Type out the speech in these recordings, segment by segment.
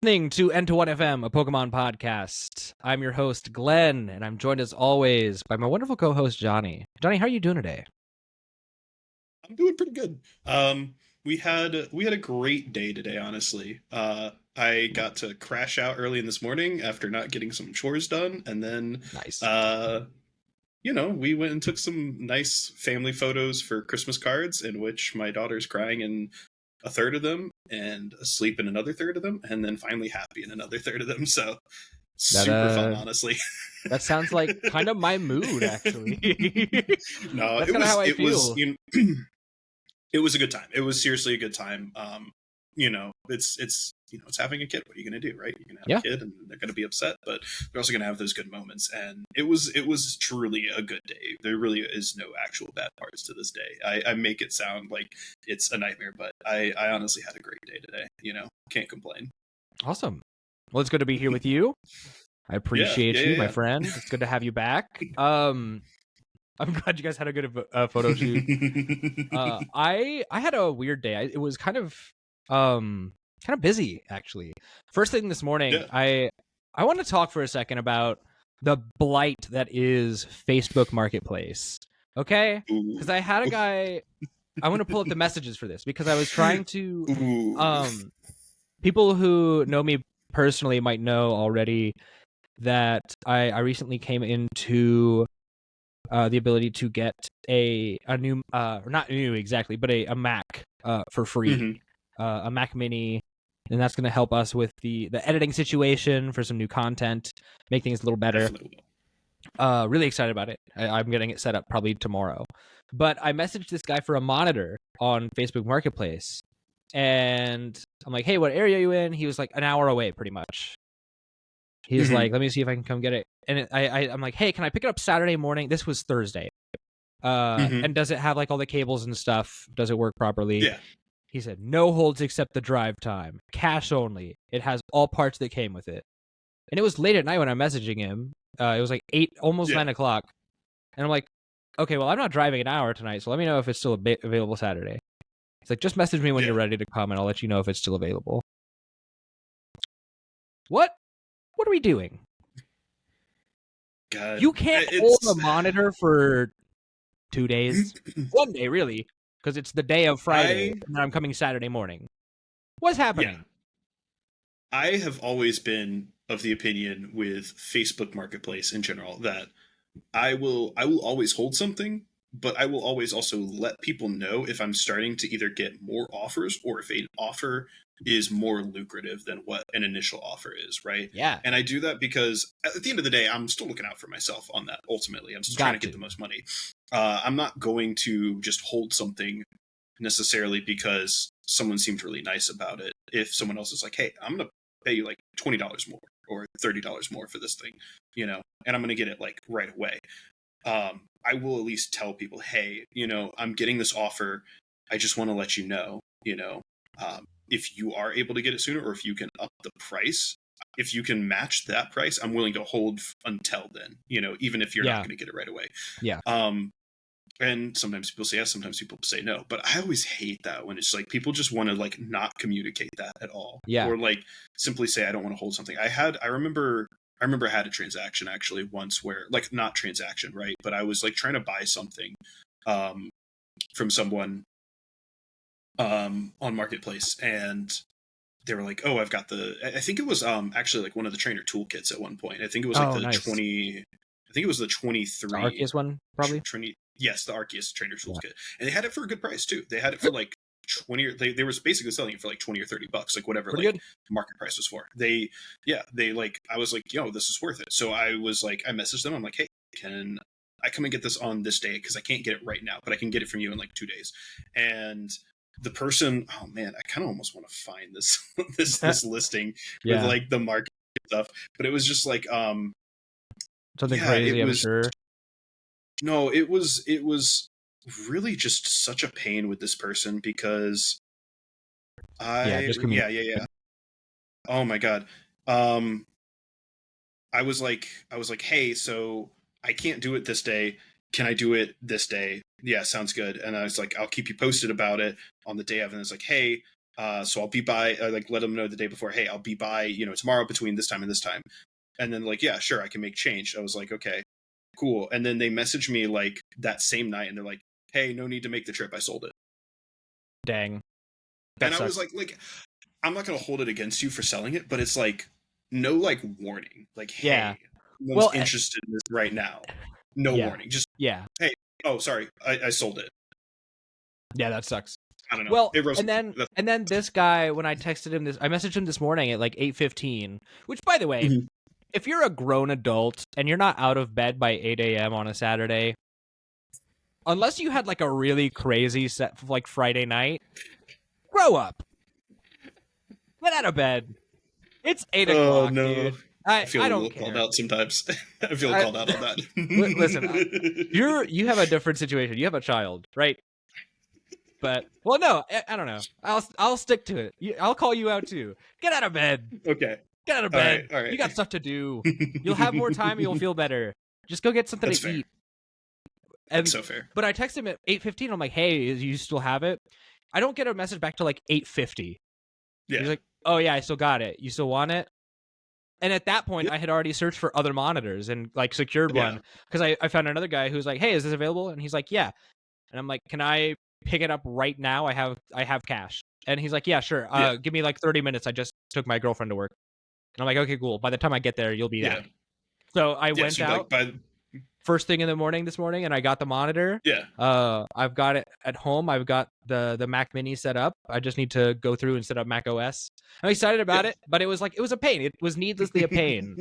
Listening to N21FM, a Pokemon podcast. I'm your host, Glenn, and I'm joined as always by my wonderful co-host, Johnny. Johnny, how are you doing today? I'm doing pretty good. We had a great day today, honestly. I got to crash out early in this morning after not getting some chores done, and then Nice. we went and took some nice family photos for Christmas cards in which my daughter's crying in a third of them and asleep in another third of them, and then finally happy in another third of them. So That super fun, honestly. that sounds like kind of my mood, actually. No, That's kind of how I it was feel. it was a good time. It was seriously a good time. It's having a kid. What are you going to do, right? You're going to Yeah. have a kid, and they're going to be upset, but they're also going to have those good moments. And it was truly a good day. There really is no actual bad parts to this day. I make it sound like it's a nightmare, but I honestly had a great day today. Can't complain. Awesome. Well, it's good to be here with you. I appreciate you, my Yeah. friend. It's good to have you back. I'm glad you guys had a good photo shoot. I had a weird day. It was kind of busy, actually. First thing this morning, Yeah. I want to talk for a second about the blight that is Facebook Marketplace. Okay? Because I had a guy. I want to pull up the messages for this because I was trying to. People who know me personally might know already that I recently came into the ability to get a new, not new exactly, but a Mac for free, a Mac Mini, and that's going to help us with the editing situation for some new content, make things a little better. Really excited about it. I'm getting it set up probably tomorrow. But I messaged this guy for a monitor on Facebook Marketplace, and I'm like, "Hey, what area are you in?" He was like an hour away, pretty much. He's like, "Let me see if I can come get it." And I'm like, "Hey, can I pick it up Saturday morning?" This was Thursday. And does it have like all the cables and stuff? Does it work properly? Yeah. He said, "No holds except the drive time. Cash only. It has all parts that came with it." And it was late at night when I'm messaging him. It was like 8, almost 9 o'clock. And I'm like, "Okay, well, I'm not driving an hour tonight, so let me know if it's still available Saturday." He's like, "Just message me when you're ready to come, and I'll let you know if it's still available." What are we doing? God, You can't hold a monitor for 2 days? 1 day, really, because it's the day of Friday, and then I'm coming Saturday morning. What's happening? Yeah. I have always been of the opinion with Facebook Marketplace in general that I will always hold something, but I will always also let people know if I'm starting to either get more offers or if an offer is more lucrative than what an initial offer is, right? Yeah. And I do that because at the end of the day, I'm still looking out for myself on that. Ultimately, I'm still trying to get the most money. I'm not going to just hold something necessarily because someone seemed really nice about it. If someone else is like, "Hey, I'm going to pay you like $20 more or $30 more for this thing," and I'm going to get it like right away. I will at least tell people, "Hey, I'm getting this offer. I just want to let you know, if you are able to get it sooner or if you can up the price, if you can match that price, I'm willing to hold until then, even if you're not going to get it right away." Yeah. And sometimes people say yes, sometimes people say no. But I always hate that when it's like people just want to like not communicate that at all. Yeah. Or like simply say, "I don't want to hold something." I remember I had a transaction actually once where like not transaction, right? But I was like trying to buy something from someone on Marketplace, and they were like, "Oh, I've got I think it was actually like one of the trainer toolkits at one point. I think it was like nice. 20, I think it was the 23. The Arceus one, probably? Yes, the Arceus trainer toolkit. And they had it for a good price too. They had it for like 20 or they were basically selling it for like 20 or $30, like whatever Pretty like good. market price was for. They like I was like, "Yo, this is worth it." So I was like, I messaged them. I'm like, "Hey, can I come and get this on this day? Because I can't get it right now, but I can get it from you in like 2 days." And the person, oh man, I kind of almost want to find this this listing with like the market stuff, but it was just like something crazy, I'm sure. No, it was really just such a pain with this person because yeah. Oh my god. I was like, "Hey, so I can't do it this day. Can I do it this day?" "Yeah, sounds good." And I was like, "I'll keep you posted about it on the day of." And it's like, "Hey, So I'll be by, like, let them know the day before, hey, I'll be by, you know, tomorrow between this time and this time. And then like, yeah, sure, I can make change. I was like, okay, cool. And then they messaged me like that same night and they're like, hey, no need to make the trip. I sold it. Dang. And I was like, I'm not going to hold it against you for selling it, but it's like, no, like, warning. Like, hey, no one's interested in this right now. No warning. Just, hey, oh, sorry, I sold it. Yeah, that sucks. I don't know. Well, and then this guy, when I texted him I messaged him this morning at like 8:15, which, by the way, if you're a grown adult and you're not out of bed by 8 a.m. on a Saturday, unless you had like a really crazy set like Friday night, grow up. Get out of bed. It's 8 o'clock, dude. I feel I a don't little care. called out sometimes. I feel called out on that. Listen, you have a different situation. You have a child, right? But, well, no, I don't know. I'll stick to it. I'll call you out too. Get out of bed. Okay. Get out of bed. All right. You got stuff to do. You'll have more time. You'll feel better. Just go get something That's to fair. eat. That's so fair. But I text him at 8:15. I'm like, hey, you still have it? I don't get a message back till like 8:50. Yeah. He's like, oh yeah, I still got it. You still want it? And at that point, I had already searched for other monitors and like secured one because I found another guy who's like, hey, is this available? And he's like, yeah. And I'm like, can I pick it up right now? I have cash. And he's like, yeah, sure. Give me like 30 minutes. I just took my girlfriend to work. And I'm like, okay, cool. By the time I get there, you'll be there. So I went out first thing in the morning this morning, and I got the monitor. Yeah. I've got it at home. I've got the Mac Mini set up. I just need to go through and set up Mac OS. I'm excited about it, but it was a pain. It was needlessly a pain.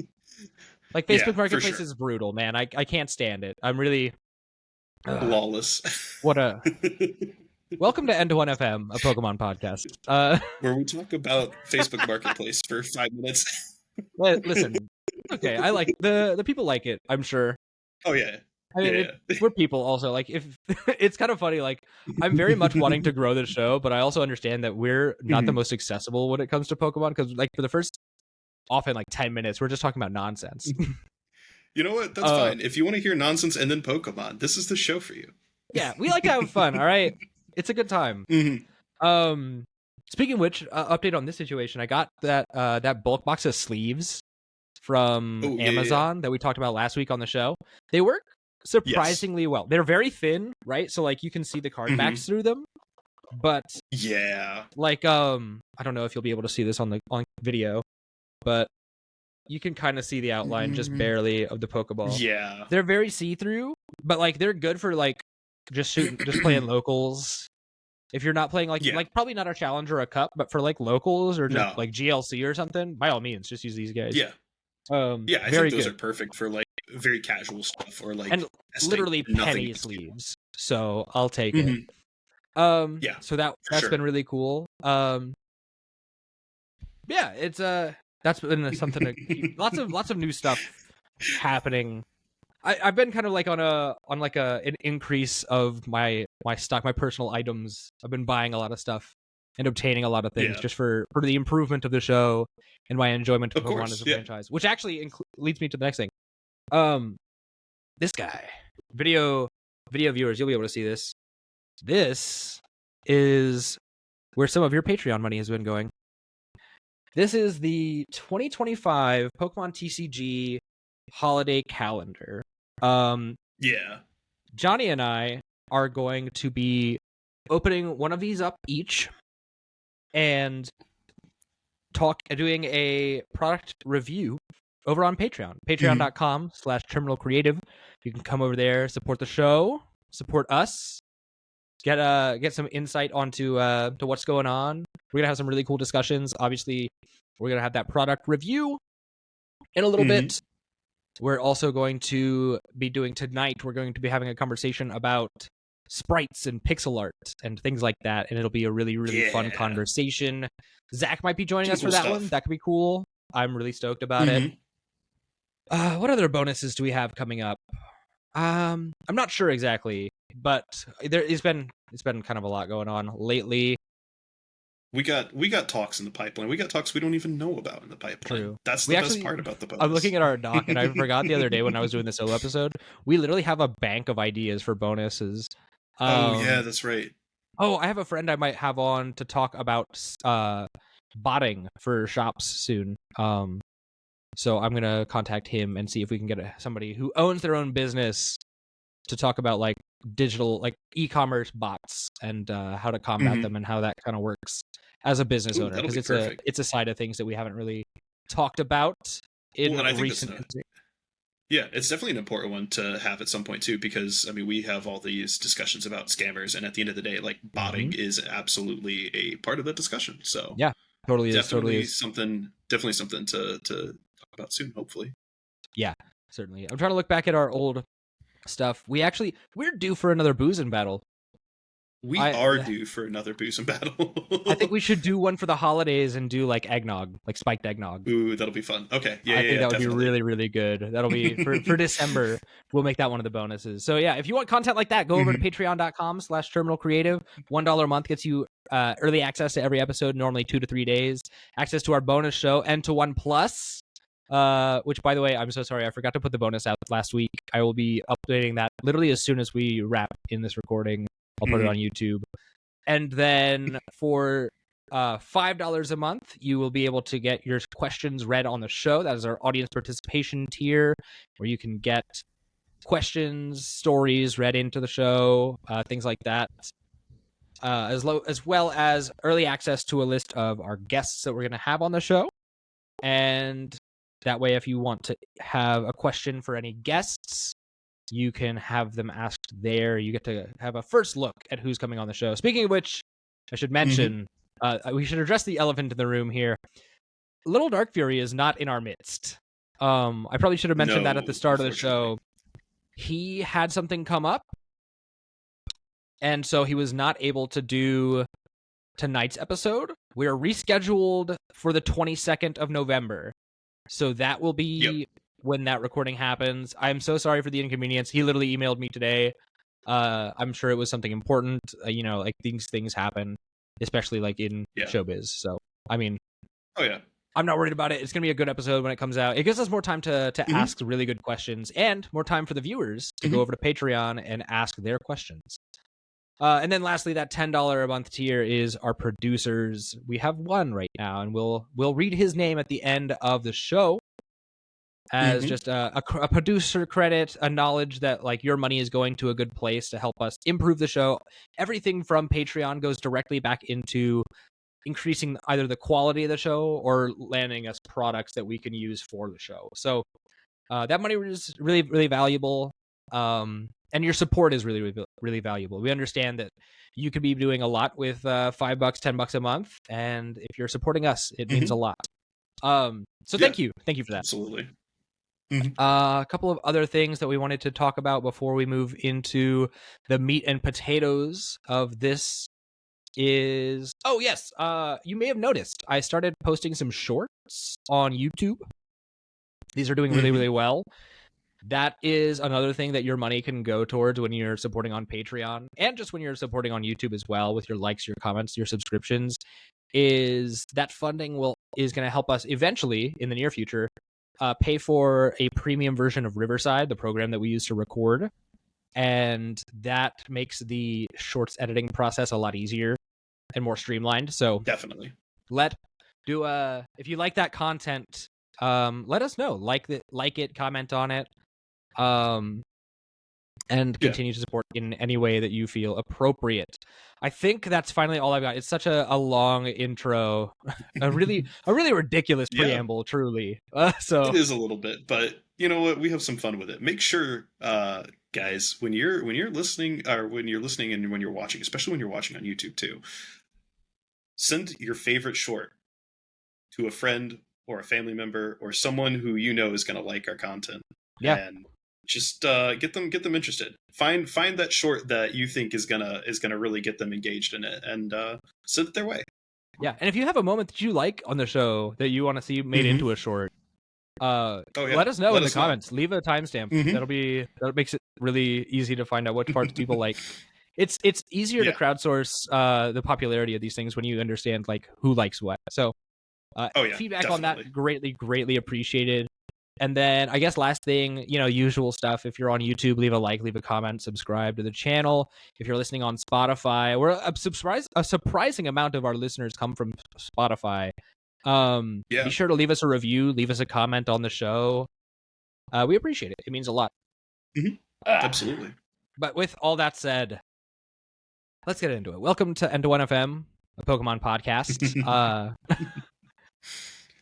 Like Facebook Marketplace is brutal, man. I can't stand it. I'm really lawless. Welcome to N21FM, a Pokemon podcast. Where we talk about Facebook Marketplace for 5 minutes. Listen, okay, I like the people like it, I'm sure. Oh yeah. I mean, we're people also. Like, if it's kind of funny, like, I'm very much wanting to grow the show, but I also understand that we're not the most accessible when it comes to Pokemon, because like for the first often like 10 minutes, we're just talking about nonsense. You know what? That's fine. If you want to hear nonsense and then Pokemon, this is the show for you. Yeah, we like to have fun, all right? It's a good time. Speaking of which, update on this situation. I got that bulk box of sleeves from Amazon that we talked about last week on the show. They work surprisingly well. They're very thin, right? So like you can see the card backs through them. But like I don't know if you'll be able to see this on video, but you can kind of see the outline just barely of the Pokeball. Yeah. They're very see-through, but like they're good for like just playing locals. If you're not playing like probably not a challenge or a cup, but for like locals or just like GLC or something, by all means, just use these guys. Yeah. I think those are perfect for like very casual stuff or like, and literally penny sleeves. So I'll take it. So that's been really cool. It's that's been something to keep. lots of new stuff happening. I've been kind of like on an increase of my stock, my personal items. I've been buying a lot of stuff and obtaining a lot of things just for the improvement of the show and my enjoyment of Pokemon as a franchise. Which actually leads me to the next thing. This guy, video viewers, you'll be able to see this. This is where some of your Patreon money has been going. This is the 2025 Pokemon TCG holiday calendar. Johnny and I are going to be opening one of these up each and doing a product review over on Patreon. Patreon.com/terminalcreative. You can come over there, support the show, support us, get some insight onto to what's going on. We're gonna have some really cool discussions. Obviously, we're gonna have that product review in a little bit. We're also going to be doing tonight. We're going to be having a conversation about sprites and pixel art and things like that, and it'll be a really, really fun conversation. Zach might be joining us for that one. That could be cool. I'm really stoked about it. What other bonuses do we have coming up? I'm not sure exactly, but it's been kind of a lot going on lately. We got talks in the pipeline. We got talks we don't even know about in the pipeline. True. That's the best part about the bonus. I'm looking at our doc, and I forgot the other day when I was doing the solo episode. We literally have a bank of ideas for bonuses. Yeah, that's right. Oh, I have a friend I might have on to talk about botting for shops soon. So I'm gonna contact him and see if we can get somebody who owns their own business to talk about like digital, like e-commerce bots and how to combat them and how that kind of works as a business owner, because it's a side of things that we haven't really talked about in recent. Yeah, it's definitely an important one to have at some point too, because I mean we have all these discussions about scammers, and at the end of the day, like botting is absolutely a part of that discussion. So yeah, totally something to talk about soon, hopefully. Yeah, certainly. I'm trying to look back at our old stuff. We're due for another boozing battle. We are due for another boozing battle. I think we should do one for the holidays and do like eggnog, like spiked eggnog. Ooh, that'll be fun. Okay, I think that would be really, really good. That'll be for December. We'll make that one of the bonuses. So yeah, if you want content like that, go over to patreon.com/terminalcreative. $1 a month gets you early access to every episode, normally 2 to 3 days, access to our bonus show, N21 Plus. Which, by the way, I'm so sorry, I forgot to put the bonus out last week. I will be updating that literally as soon as we wrap in this recording. I'll put it on YouTube. And then for $5 a month, you will be able to get your questions read on the show. That is our audience participation tier, where you can get questions, stories read into the show, things like that. As well as early access to a list of our guests that we're going to have on the show. And that way, if you want to have a question for any guests, you can have them asked there. You get to have a first look at who's coming on the show. Speaking of which, I should mention, we should address the elephant in the room here. Little Dark Fury is not in our midst. I probably should have mentioned that at the start of the show. He had something come up, and so he was not able to do tonight's episode. We are rescheduled for the 22nd of November. So that will be when that recording happens. I'm so sorry for the inconvenience. He literally emailed me today. I'm sure it was something important. Like these things happen, especially like in showbiz. So, I mean, I'm not worried about it. It's going to be a good episode when it comes out. It gives us more time to ask really good questions, and more time for the viewers to go over to Patreon and ask their questions. And then lastly, that $10 a month tier is our producers. We have one right now, and we'll read his name at the end of the show as just a producer credit, a knowledge that like your money is going to a good place to help us improve the show. Everything from Patreon goes directly back into increasing either the quality of the show or landing us products that we can use for the show. So that money is really, really valuable. And your support is really, really, really valuable. We understand that you could be doing a lot with $5, $10 a month, and if you're supporting us, it means a lot. So thank you for that. Absolutely. A couple of other things that we wanted to talk about before we move into the meat and potatoes of this is, you may have noticed I started posting some shorts on YouTube. These are doing really, really well. That is another thing that your money can go towards when you're supporting on Patreon, and just when you're supporting on YouTube as well, with your likes, your comments, your subscriptions, is that funding is going to help us eventually in the near future pay for a premium version of Riverside, the program that we use to record. And that makes the shorts editing process a lot easier and more streamlined. So definitely if you like that content, let us know. Like it, comment on it. And continue to support in any way that you feel appropriate. I think that's finally all I've got. It's such a long intro, a really ridiculous preamble, truly. So it is a little bit, but you know what? We have some fun with it. Make sure, guys, when you're listening, or when you're listening and when you're watching, especially when you're watching on YouTube too, send your favorite short to a friend or a family member or someone who you know is going to like our content. Yeah. And just get them interested. Find that short that you think is gonna really get them engaged in it, and send it their way. Yeah, and if you have a moment that you like on the show that you want to see made into a short, let us know in the comments. Leave a timestamp. That makes it really easy to find out which parts people like. It's easier to crowdsource the popularity of these things when you understand like who likes what. So feedback definitely on that greatly appreciated. And then I guess last thing, usual stuff. If you're on YouTube, leave a like, leave a comment, subscribe to the channel. If you're listening on Spotify, a surprising amount of our listeners come from Spotify. Be sure to leave us a review, leave us a comment on the show. We appreciate it. It means a lot. Mm-hmm. Absolutely. But with all that said, let's get into it. Welcome to N21FM, a Pokemon podcast.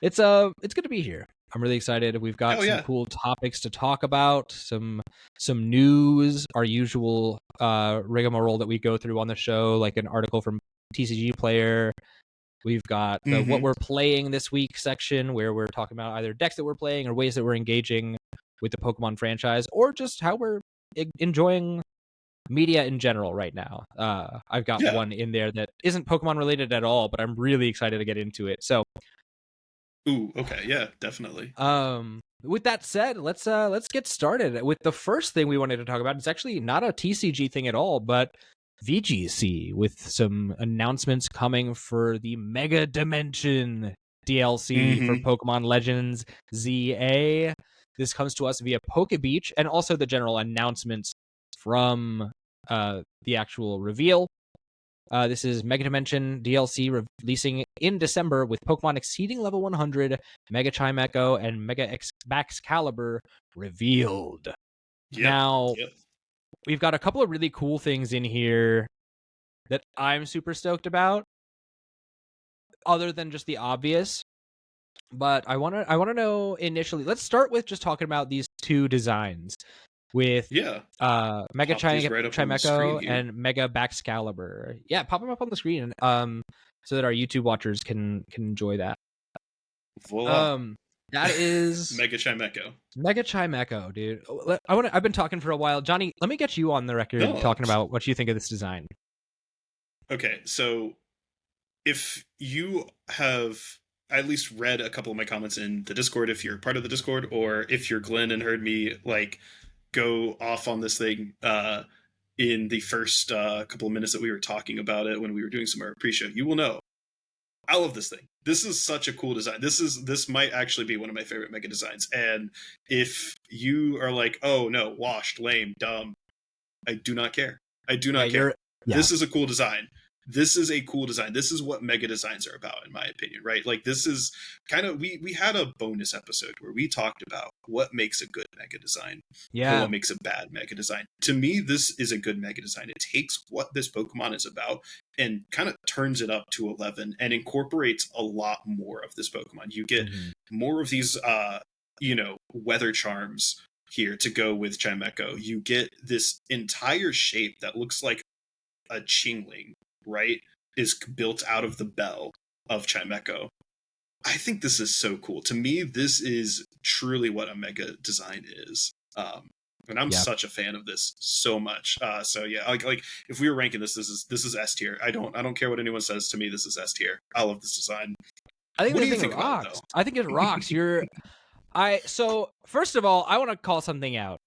It's good to be here. I'm really excited. We've got some cool topics to talk about, some news, our usual rigmarole that we go through on the show, like an article from TCG Player. We've got the what we're playing this week section, where we're talking about either decks that we're playing or ways that we're engaging with the Pokemon franchise, or just how we're enjoying media in general right now. I've got one in there that isn't Pokemon related at all, but I'm really excited to get into it. So, ooh, okay, yeah, definitely. With that said, let's get started with the first thing we wanted to talk about. It's actually not a TCG thing at all, but VGC, with some announcements coming for the Mega Dimension DLC for Pokemon Legends ZA. This comes to us via PokeBeach, and also the general announcements from the actual reveal. This is Mega Dimension DLC releasing in December with Pokemon exceeding level 100, Mega Chimecho, and Mega Baxcalibur revealed. Now, we've got a couple of really cool things in here that I'm super stoked about, other than just the obvious. But I want to know initially. Let's start with just talking about these two designs with Mega Chimecho and Mega Baxcalibur. Yeah, pop them up on the screen, so that our YouTube watchers can enjoy that. Voila. That is Mega Chimecho. Mega Chimecho, dude. I've been talking for a while. Johnny, let me get you on the record talking about what you think of this design. Okay, so if you have at least read a couple of my comments in the Discord, if you're part of the Discord, or if you're Glenn and heard me go off on this thing in the first couple of minutes that we were talking about it when we were doing some of our pre-show, you will know I love this thing. This is such a cool design. This might actually be one of my favorite Mega designs. And if you are like, oh no, washed, lame, dumb, I do not care. I do not care. This is a cool design. This is a cool design. This is what Mega designs are about, in my opinion, right? Like, this is kind of, we had a bonus episode where we talked about what makes a good Mega design, and what makes a bad Mega design. To me, this is a good Mega design. It takes what this Pokemon is about and kind of turns it up to 11 and incorporates a lot more of this Pokemon. You get more of these, weather charms here to go with Chimecho. You get this entire shape that looks like a Chingling, right, is built out of the bell of Chimecho. I think this is so cool. To me, this is truly what a Mega design is. And I'm such a fan of this so much. So yeah, like if we were ranking this is S tier. I don't care what anyone says to me. This is S tier. I love this design. I think this thing rocks. I think it rocks. So first of all, I want to call something out.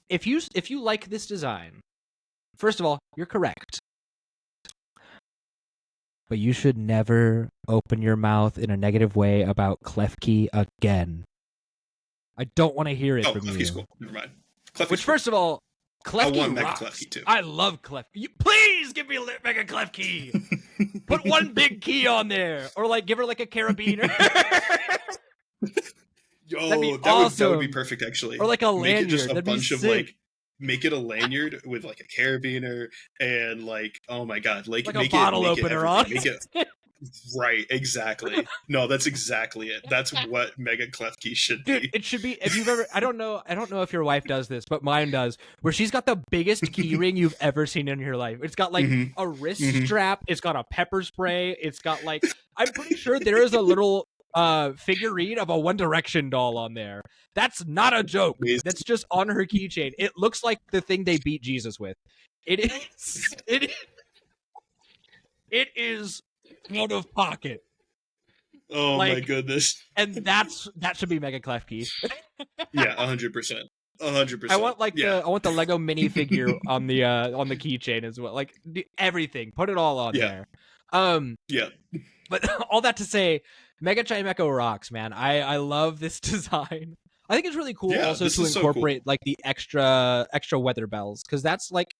If you like this design, first of all, you're correct. But you should never open your mouth in a negative way about Klefki again. I don't want to hear it from you. Klefki's cool. Never mind. Klefki's Which, first of all, Klefki I want rocks. Mega Klefki too. I love Klefki. Please give me a Mega Klefki. Put one big key on there, or give her a carabiner. That would be perfect, actually. Or a lanyard. Make it just a That'd bunch of make it a lanyard with a carabiner and oh my god, make a bottle opener on. Make it right, exactly. No, that's exactly it. That's what Mega Klefki should be. Dude, it should be. If you've ever, I don't know if your wife does this, but mine does, where she's got the biggest key ring you've ever seen in your life. It's got a wrist strap. It's got a pepper spray. It's got I'm pretty sure there is a little figurine of a One Direction doll on there. That's not a joke. That's just on her keychain. It looks like the thing they beat Jesus with. It is out of pocket. Oh my goodness. And that should be Mega Klefki. Yeah, 100%. 100%. I want I want the Lego minifigure on the keychain as well. Everything. Put it all on there. Yeah. But all that to say, Mega Chimecho rocks, man. I love this design. I think it's really cool also to incorporate like the extra weather bells, because that's like,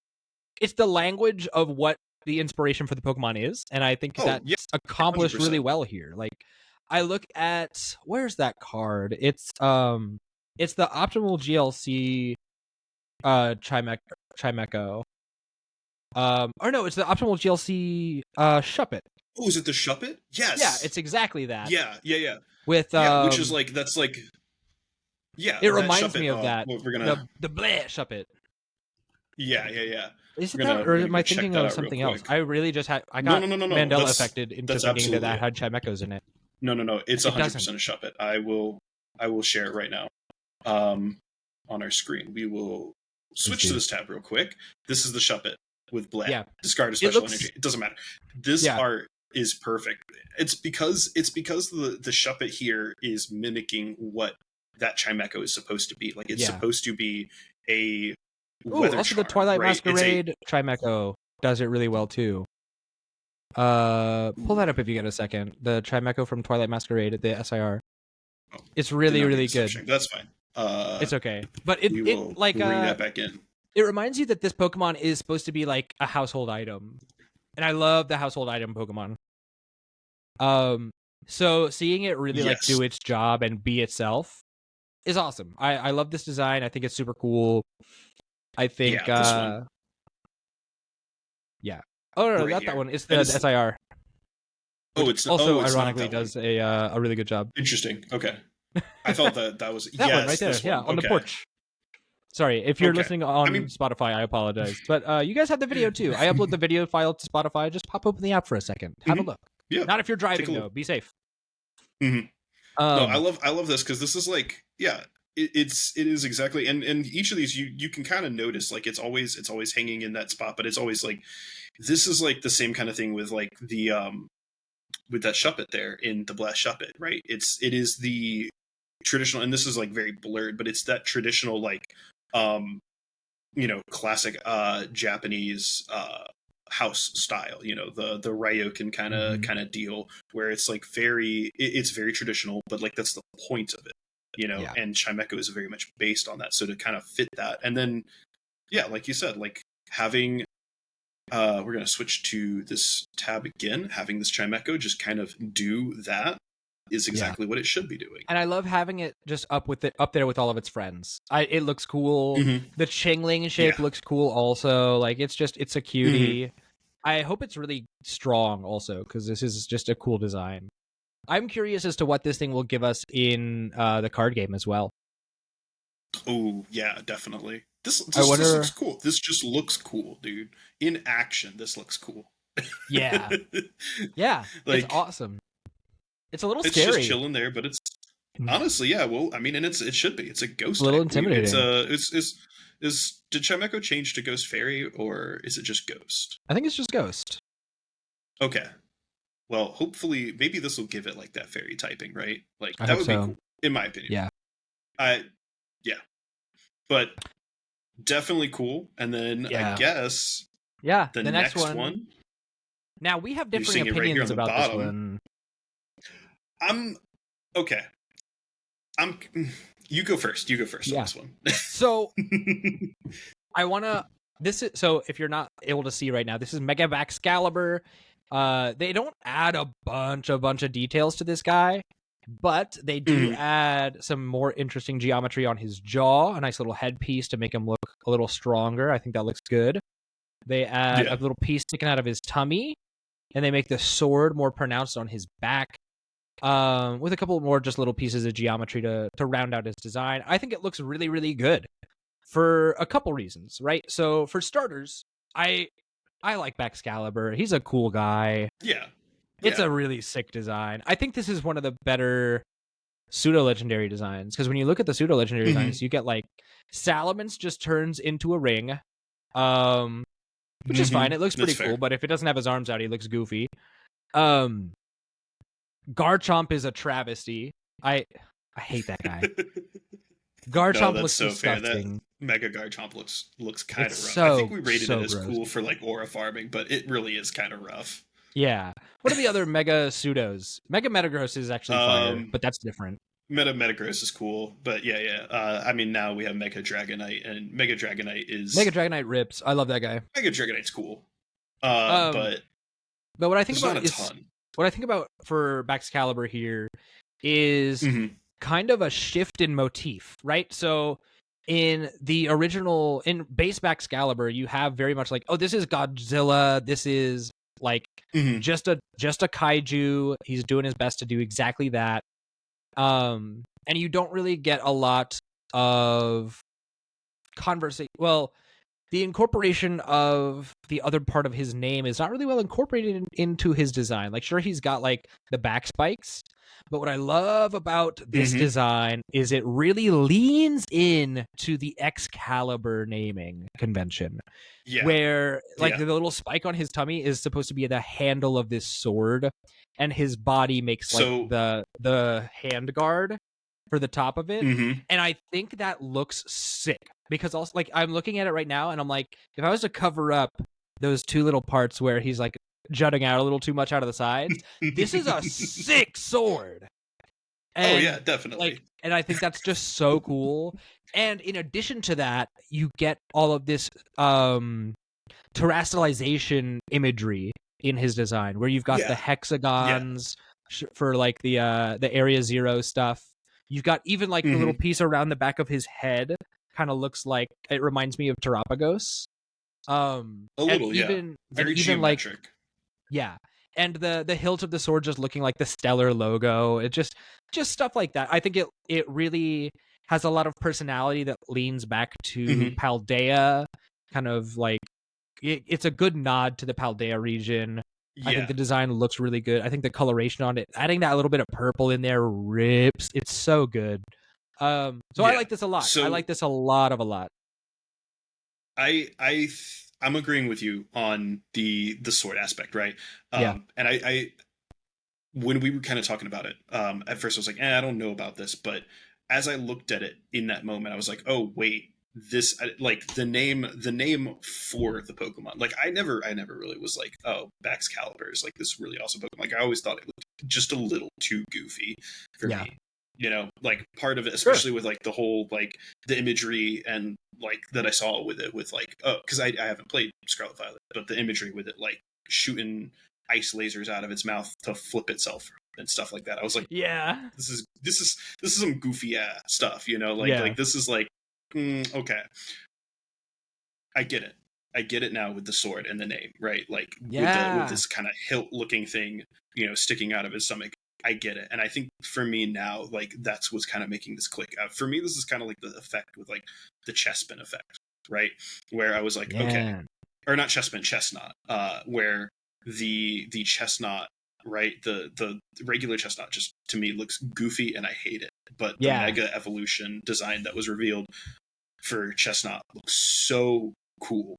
it's the language of what the inspiration for the Pokemon is, and I think that's accomplished 100%. Really well here. Like, I look at, where's that card? It's the optimal GLC Chimecho. Or no, it's the optimal GLC Shuppet. Oh, is it the Shuppet? Yes. Yeah, it's exactly that. Yeah. With which is like, that's like, yeah. It reminds me of that. We're gonna the bleh Shuppet. Yeah. Is it that, or am I thinking of something else? I really just had got Mandela affected into thinking that had Chimechos in it. No. It's 100% a Shuppet. I will share it right now. On our screen, we will switch to this tab real quick. This is the Shuppet with Bleh. Yeah. Discard a special energy. It doesn't matter. This art is perfect. It's because the Shuppet here is mimicking what that Chimecho is supposed to be. Like, it's supposed to be a weather also charm, the Twilight right? Masquerade Chimecho does it really well too. Pull that up if you get a second. The Chimecho from Twilight Masquerade, the SIR. It's really good. That's fine. It's okay, but it like bring that back in. It reminds you that this Pokemon is supposed to be like a household item, and I love the household item Pokemon. So seeing it really like do its job and be itself is awesome. I love this design. I think it's super cool. I think Oh no, not that one. It's the SIR. Oh, it's also it's ironically does a really good job. Interesting. Okay. I thought that was that one right there. Yeah, on the porch. Sorry, if you're listening on Spotify, I apologize. But you guys have the video too. I upload the video file to Spotify. Just pop open the app for a second. Have a look. Yeah. Not if you're driving though. Be safe. No, I love this because this is like, it is exactly, and each of these you can kind of notice, like it's always hanging in that spot, but it's always like, this is like the same kind of thing with like the with that Shuppet there in the Blast Shuppet, right? It is the traditional, and this is like very blurred, but it's that traditional like classic Japanese house style, the Ryokan kind of deal, where it's like it's very traditional, but like that's the point of it, and Chimecho is very much based on that. So to kind of fit that, and then like you said, like having we're going to switch to this tab again, having this Chimecho just kind of do that is exactly what it should be doing. And I love having it just up there with all of its friends. It looks cool. The Chingling shape looks cool also. Like it's a cutie. I hope it's really strong also, because this is just a cool design. I'm curious as to what this thing will give us in the card game as well. Oh yeah, definitely. This looks cool. This just looks cool, dude. In action, this looks cool. Yeah. Like, it's awesome. It's a little scary. It's just chilling there, but it's honestly, well, I mean, and it should be. It's a ghost. A little intimidating. Did Chimecho change to Ghost Fairy, or is it just Ghost? I think it's just Ghost. Okay. Well, hopefully, maybe this will give it like that fairy typing, right? Like that would be cool, in my opinion. But definitely cool. And then I guess the next one. Now we have differing opinions about this one. Okay. You go first. On this one. So I wanna. So if you're not able to see right now, this is Mega Excalibur. They don't add a bunch of details to this guy, but they do add some more interesting geometry on his jaw, a nice little headpiece to make him look a little stronger. I think that looks good. They add a little piece sticking out of his tummy, and they make the sword more pronounced on his back, with a couple more just little pieces of geometry to round out his design. I think it looks really, really good for a couple reasons, right? So for starters, I like Excalibur. He's a cool guy. It's a really sick design. I think this is one of the better pseudo-legendary designs, because when you look at the pseudo-legendary designs, you get like Salamence just turns into a ring, which is fine. It looks pretty cool, but if it doesn't have his arms out, he looks goofy. Garchomp is a travesty. I hate that guy. Garchomp looks so disgusting. That Mega Garchomp looks kind of rough. I think we rated it as cool for like aura farming, but it really is kind of rough. Yeah. What are the other Mega Pseudos? Mega Metagross is actually fire, but that's different. Metagross is cool, but I mean, now we have Mega Dragonite, and Mega Dragonite rips. I love that guy. Mega Dragonite's cool, but what I think about is ton. What I think about for Baxcalibur here is kind of a shift in motif, right? So in the original, in base Baxcalibur, you have very much like, oh, this is Godzilla, this is like just a kaiju. He's doing his best to do exactly that. And you don't really get a lot of conversation. Well, the incorporation of the other part of his name is not really well incorporated into his design. Like, sure, he's got like the back spikes, but what I love about this design is it really leans in to the Excalibur naming convention. Yeah. Where like the little spike on his tummy is supposed to be the handle of this sword, and his body makes like the hand guard for the top of it. And I think that looks sick, because also like I'm looking at it right now and I'm like, if I was to cover up those two little parts where he's like jutting out a little too much out of the sides, this is a sick sword. And, definitely. Like, and I think that's just so cool. And in addition to that, you get all of this terrestrialization imagery in his design, where you've got the hexagons for like the Area Zero stuff. You've got even like the little piece around the back of his head kind of looks like, it reminds me of Terapagos. A little, very geometric. Like, and the hilt of the sword just looking like the stellar logo. It just stuff like that. I think it really has a lot of personality that leans back to Paldea, kind of like it's a good nod to the Paldea region. I think the design looks really good. I think the coloration on it, adding that little bit of purple in there, rips. It's so good. I like this a lot. I like this a lot. I'm agreeing with you on the sword aspect, right? And I when we were kind of talking about it, at first I was like, I don't know about this, but as I looked at it in that moment, I was like, oh wait, this like the name for the Pokemon. Like I never really was like, oh, Baxcalibur is like this really awesome Pokemon. Like I always thought it looked just a little too goofy for me. You know, like part of it, especially with like the whole like the imagery and like that I saw with it, with like, oh, because I haven't played Scarlet Violet, but the imagery with it, like shooting ice lasers out of its mouth to flip itself and stuff like that. I was like, this is some goofy ass stuff, you know, like this is like, okay, I get it now with the sword and the name, right? Like with this kind of hilt looking thing, you know, sticking out of his stomach. I get it. And I think for me now, like that's what's kind of making this click. For me, this is kind of like the effect with like the Chespin effect, right? Where I was like, okay, or not Chespin, Chestnut, where the Chestnut, right? The regular Chestnut just to me looks goofy and I hate it. But the Mega Evolution design that was revealed for Chestnut looks so cool.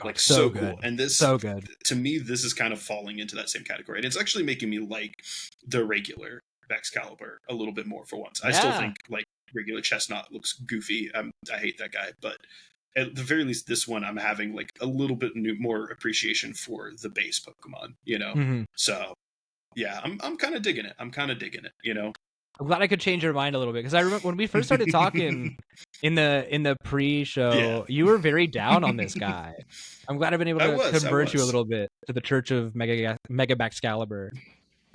Like so cool. And this, so good. To me, this is kind of falling into that same category. And it's actually making me like the regular Baxcalibur a little bit more for once. I still think like regular Chestnut looks goofy. I hate that guy. But at the very least, this one, I'm having like a little bit more appreciation for the base Pokemon, you know? So yeah, I'm kind of digging it. You know? I'm glad I could change your mind a little bit, because I remember when we first started talking in the pre-show, you were very down on this guy. I'm glad I've been able to convert you a little bit to the Church of Mega Baxcalibur.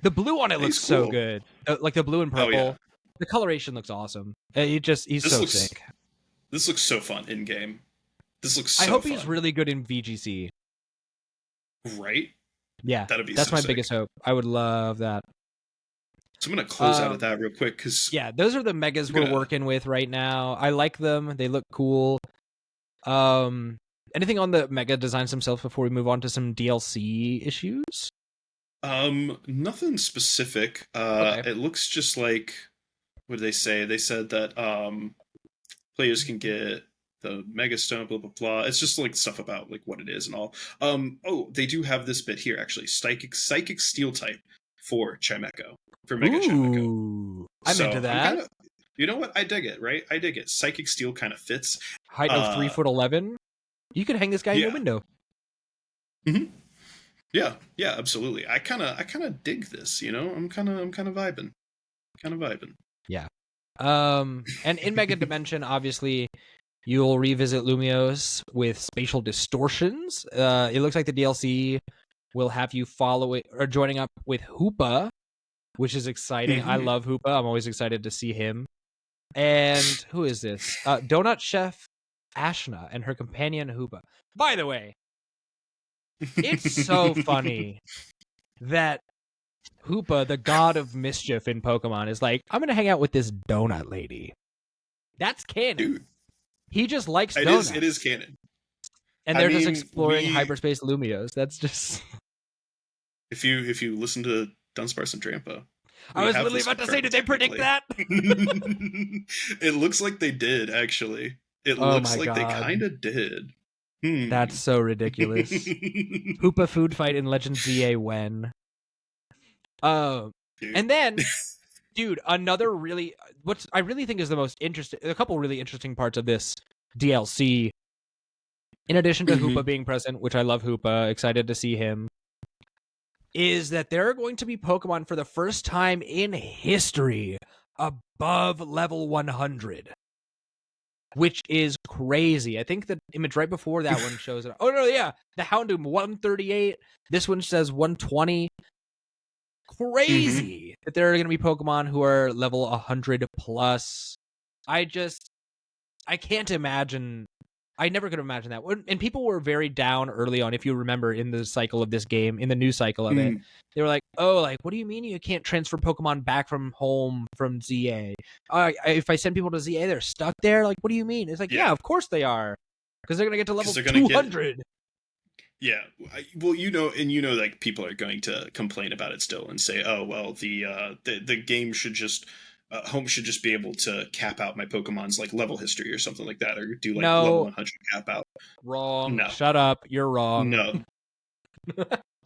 The blue on it looks so good, like the blue and purple. The coloration looks awesome. He's so sick. This looks so fun in game. This looks. So I hope fun. He's really good in VGC. Right? Yeah, that's so my biggest hope. I would love that. So I'm going to close out of that real quick, because those are the megas we're working with right now. I like them. They look cool. Anything on the mega designs themselves before we move on to some DLC issues? Nothing specific. It looks just like, what did they say? They said that players can get the Mega Stone, blah blah blah. It's just like stuff about like what it is and all. They do have this bit here actually. Psychic Steel type for Chimecho. For Mega Chimecho. I'm into that. You know what? I dig it, right? I dig it. Psychic Steel kind of fits. Height of 3'11". You could hang this guy in your window. Yeah, absolutely. I kind of dig this, you know. I'm kind of vibing. Kind of vibing. Yeah. And in Mega Dimension, obviously, you'll revisit Lumios with spatial distortions. It looks like the DLC will have you follow it or joining up with Hoopa, which is exciting. I love Hoopa. I'm always excited to see him. And who is this? Donut Chef Ashna and her companion Hoopa. By the way, it's so funny that Hoopa, the god of mischief in Pokemon, is like, I'm gonna hang out with this donut lady. That's canon. Dude, he just likes donuts. It is canon. And they're just exploring hyperspace Lumios. That's just if you listen to Dunsparce and Trampo. I was literally about to say, did they predict that? It looks like they did, actually. It looks like they kind of did. That's so ridiculous. Hoopa food fight in Legend ZA when? And then, dude, another really, what I really think is the most interesting, a couple really interesting parts of this DLC, in addition to Hoopa being present, which I love Hoopa, excited to see him, is that there are going to be Pokemon for the first time in history above level 100. Which is crazy. I think the image right before that one shows it. Oh, no, yeah. The Houndoom, 138. This one says 120. Crazy that there are going to be Pokemon who are level 100 plus. I can't imagine. I never could imagine that. And people were very down early on, if you remember, in the cycle of this game, in the new cycle of it. They were like, oh, like, what do you mean you can't transfer Pokemon back from home from ZA? If I send people to ZA, they're stuck there? Like, what do you mean? It's like, yeah, of course they are. Because they're going to get to level 200. Yeah, well, you know, like people are going to complain about it still and say, oh, well, the game should just... home should just be able to cap out my Pokemon's like level history or something like that, or do like level 100 cap out. Wrong. No. Shut up. You're wrong. No.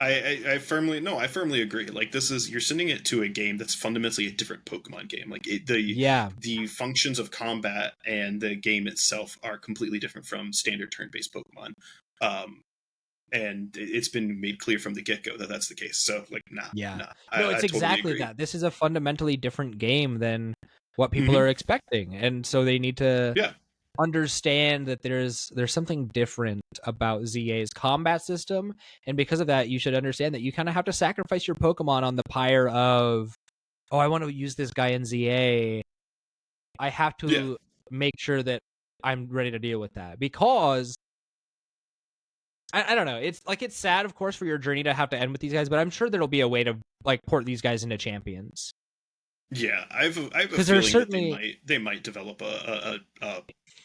I firmly agree. Like, you're sending it to a game that's fundamentally a different Pokemon game. Like the functions of combat and the game itself are completely different from standard turn-based Pokemon. And it's been made clear from the get-go that that's the case. So, like, nah. No, it's exactly totally that. This is a fundamentally different game than what people are expecting. And so they need to understand that there's something different about ZA's combat system. And because of that, you should understand that you kind of have to sacrifice your Pokemon on the pyre of, oh, I want to use this guy in ZA. I have to make sure that I'm ready to deal with that. Because... I don't know. It's like, it's sad, of course, for your journey to have to end with these guys, but I'm sure there'll be a way to like port these guys into champions. Yeah, I have a feeling that they might develop a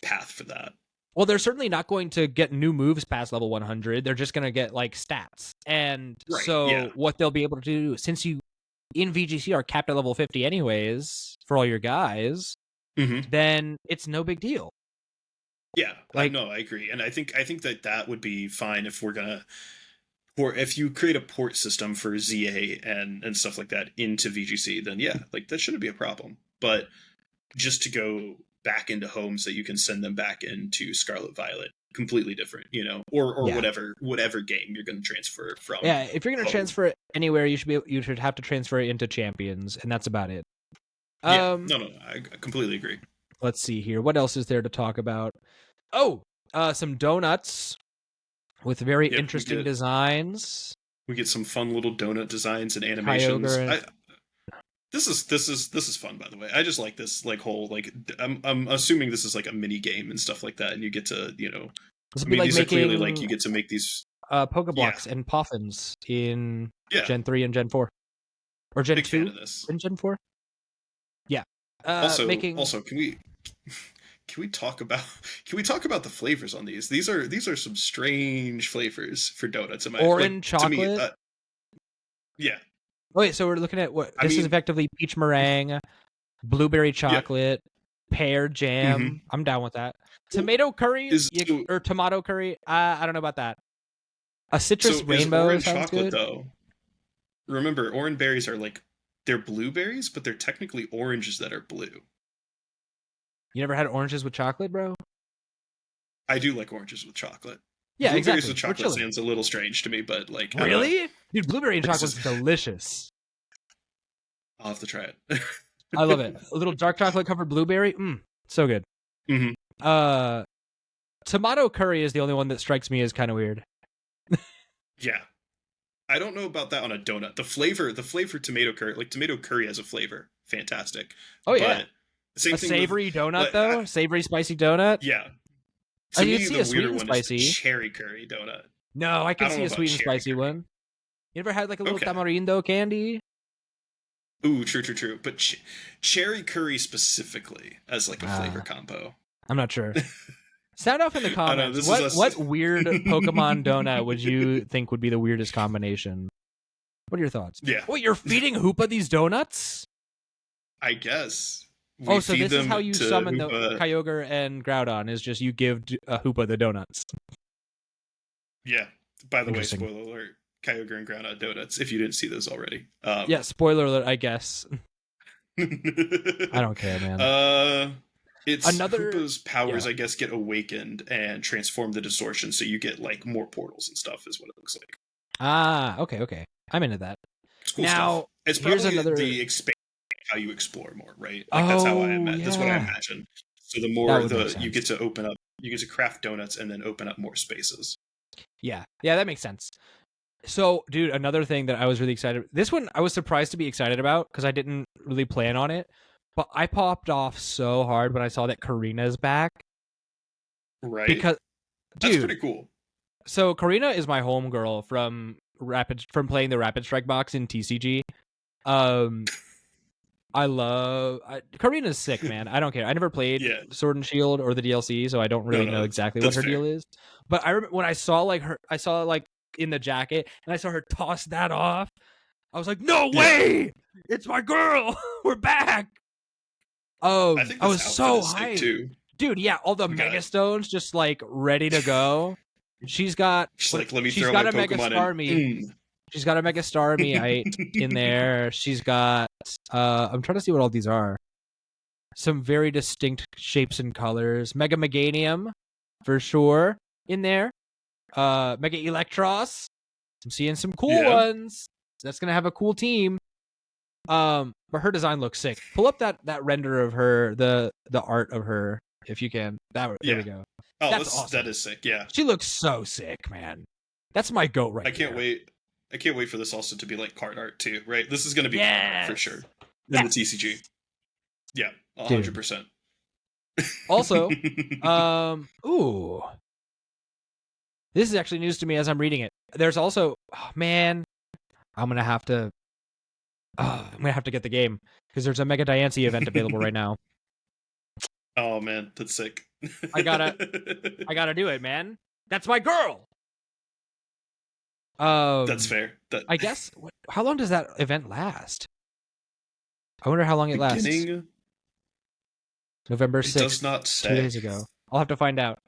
path for that. Well, they're certainly not going to get new moves past level 100. They're just going to get like stats. And what they'll be able to do, since you in VGC are capped at level 50 anyways for all your guys, then it's no big deal. Yeah, I agree, and I think that would be fine if if you create a port system for ZA and stuff like that into VGC, then like that shouldn't be a problem. But just to go back into homes that you can send them back into Scarlet Violet, completely different, you know, or whatever game you're going to transfer from. Yeah, if you're going to transfer it anywhere, you should have to transfer it into champions, and that's about it. No, I completely agree. Let's see here. What else is there to talk about? Oh, some donuts with very interesting designs. We get some fun little donut designs and animations. This is fun, by the way. I just like this whole I'm assuming this is like a mini game and stuff like that, and you get to these are clearly like you get to make these Pokeblocks and Poffins in Gen 3 and Gen 4 or Gen 2 and Gen 4. Yeah. Also, can we talk about the flavors on these? These are some strange flavors for donuts. Orange chocolate. Yeah. Wait, so we're looking at what this is effectively peach meringue, blueberry chocolate, pear jam. I'm down with that. Tomato curry or tomato curry. I don't know about that. A citrus rainbow orange sounds chocolate good. Though. Remember, orange berries are they're blueberries, but they're technically oranges that are blue. You never had oranges with chocolate, bro? I do like oranges with chocolate. Yeah, Blueberries exactly. with chocolate sounds a little strange to me, but like, really, dude, blueberry and chocolate's delicious. I'll have to try it. I love it. A little dark chocolate covered blueberry, so good. Tomato curry is the only one that strikes me as kind of weird. Yeah, I don't know about that on a donut. The flavor tomato curry, like tomato curry has a flavor, fantastic. Oh yeah, but same a thing savory with, donut though, savory spicy donut. Yeah, To me, see a sweet and spicy cherry curry donut. No, I can see a sweet and spicy one. You ever had like a little tamarindo candy? Ooh, true. But cherry curry specifically as like a flavor combo. I'm not sure. Sound off in the comments. What weird Pokemon donut would you think would be the weirdest combination? What are your thoughts? Yeah. Wait, you're feeding Hoopa these donuts? I guess. So this is how you summon the Kyogre and Groudon, is just you give Hoopa the donuts. Yeah. By the way, spoiler alert, Kyogre and Groudon donuts, if you didn't see those already. Yeah, spoiler alert, I guess. I don't care, man. It's Hoopa's powers, I guess, get awakened and transform the distortion, so you get like more portals and stuff, is what it looks like. Okay. I'm into that. It's cool stuff. It's probably the expand how you explore more, right? Like that's how that's what I imagine. So the more you get to open up, you get to craft donuts and then open up more spaces. Yeah, that makes sense. So, dude, another thing that I was really excited. This one I was surprised to be excited about because I didn't really plan on it. But I popped off so hard when I saw that Karina's back. Right. Because, dude, that's pretty cool. So Karina is my homegirl from playing the Rapid Strike box in TCG. Karina's sick, man. I don't care. I never played Sword and Shield or the DLC, so I don't really know exactly what her deal is. But I remember when I saw in the jacket and I saw her toss that off. I was like, no way! It's my girl! We're back! I was so hyped. Too. Dude, yeah, all the Mega Stones just like ready to go. She's got let me throw my Pokemon in. She's got a Mega Starmie in there. She's got I'm trying to see what all these are. Some very distinct shapes and colors. Mega Meganium, for sure, in there. Mega Electros. I'm seeing some cool ones. That's gonna have a cool team. But her design looks sick. Pull up that render of her, the art of her, if you can. There we go. Oh, that's awesome. That is sick. Yeah, she looks so sick, man. That's my goat right I can't wait. I can't wait for this also to be like card art too, right? This is going to be card art for sure in the TCG. Yeah, 100%. Also, this is actually news to me as I'm reading it. There's also, I'm gonna have to get the game because there's a Mega Diancie event available right now. Oh man, that's sick. I gotta do it, man. That's my girl. That's fair. I guess. How long does that event last? I wonder how long it lasts. November 6th. It does not say. 2 days ago. I'll have to find out.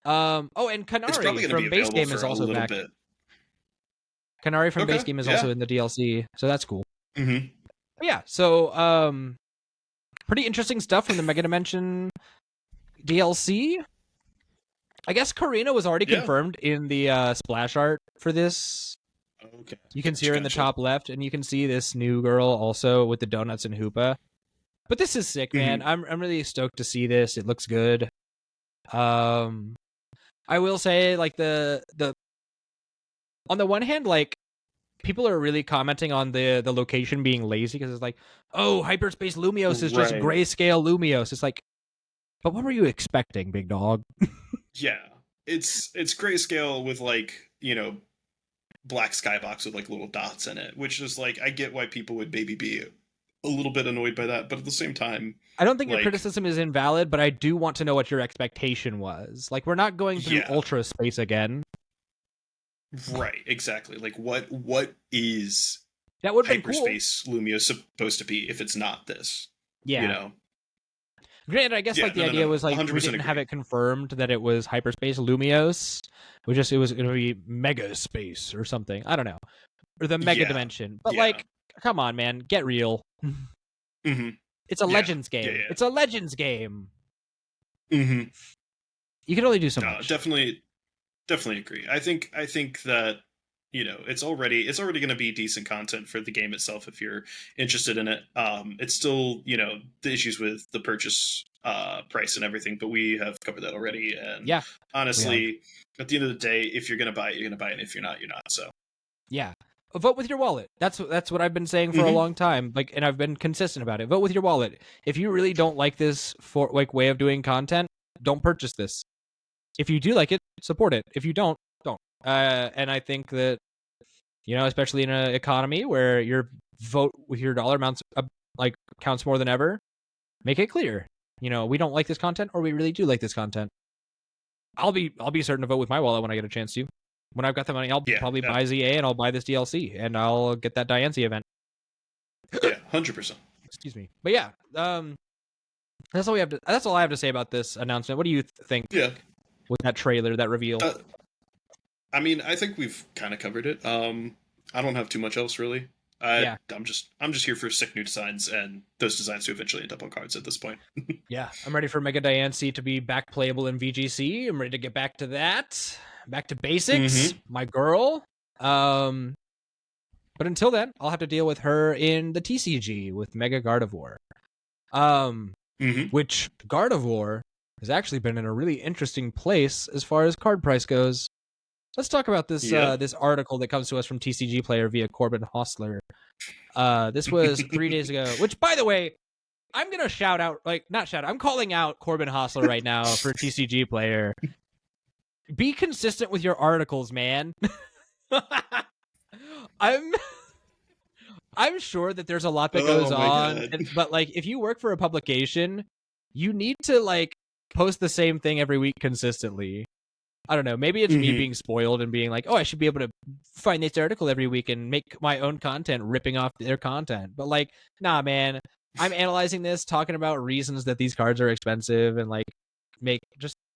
And Kanari from Base Game is also back. Kanari from Base Game is also in the DLC, so that's cool. Mm-hmm. Yeah, so pretty interesting stuff from the Mega Dimension DLC. I guess Karina was already confirmed in the splash art for this. Okay. You can see her in the top left, and you can see this new girl also with the donuts and Hoopa. But this is sick, man. I'm really stoked to see this. It looks good. I will say, like, the on the one hand, like, people are really commenting on the location being lazy because it's like, oh, Hyperspace Lumiose is just grayscale Lumiose. It's like, but what were you expecting, big dog? Yeah, it's grayscale with, like, you know, black skybox with like little dots in it, which is like, I get why people would maybe be a little bit annoyed by that, but at the same time, I don't think your criticism is invalid, but I do want to know what your expectation was. Like, we're not going through Ultra Space again. Right, exactly. Like, what is that would Hyperspace Lumiose supposed to be if it's not this? Yeah. You know? Granted, I guess the idea was like we didn't have it confirmed that it was Hyperspace Lumiose. It was going to be Mega Space or something. I don't know. Or the Mega Dimension. But like, come on, man, get real. Mm-hmm. It's a Legends game. Yeah. It's a Legends game. Mm-hmm. You can only do so much. Definitely Definitely agree. I think that it's already going to be decent content for the game itself if you're interested in it. It's still the issues with the purchase price and everything, but we have covered that already. And Yeah, honestly, at the end of the day, if you're going to buy it, you're going to buy it. And if you're not, you're not. So yeah. Vote with your wallet. That's what I've been saying for a long time. Like, and I've been consistent about it. Vote with your wallet. If you really don't like this for like way of doing content, don't purchase this. If you do like it, support it. If you don't. And I think that especially in an economy where your vote with your dollar amounts like counts more than ever, make it clear. We don't like this content, or we really do like this content. I'll be certain to vote with my wallet when I get a chance to. When I've got the money, I'll probably buy ZA and I'll buy this DLC and I'll get that Diancie event. Yeah, 100%. Excuse me. But yeah, that's all we have to. That's all I have to say about this announcement. What do you think? Yeah. With that trailer, that reveal. I mean, I think we've kind of covered it. I don't have too much else really. I'm just here for sick new designs and those designs to eventually end up on cards at this point. Yeah, I'm ready for Mega Diancie to be back playable in VGC. I'm ready to get back to that. Back to basics, my girl. But until then, I'll have to deal with her in the TCG with Mega Gardevoir. Which Gardevoir has actually been in a really interesting place as far as card price goes. Let's talk about this this article that comes to us from TCG Player via Corbin Hostler. This was 3 days ago, which, by the way, I'm going to shout out, I'm calling out Corbin Hostler right now for TCG Player. Be consistent with your articles, man. I'm sure that there's a lot that goes on, but like if you work for a publication, you need to post the same thing every week consistently. I don't know. Maybe it's me being spoiled and being like, oh, I should be able to find this article every week and make my own content ripping off their content. But nah, man, I'm analyzing this, talking about reasons that these cards are expensive, and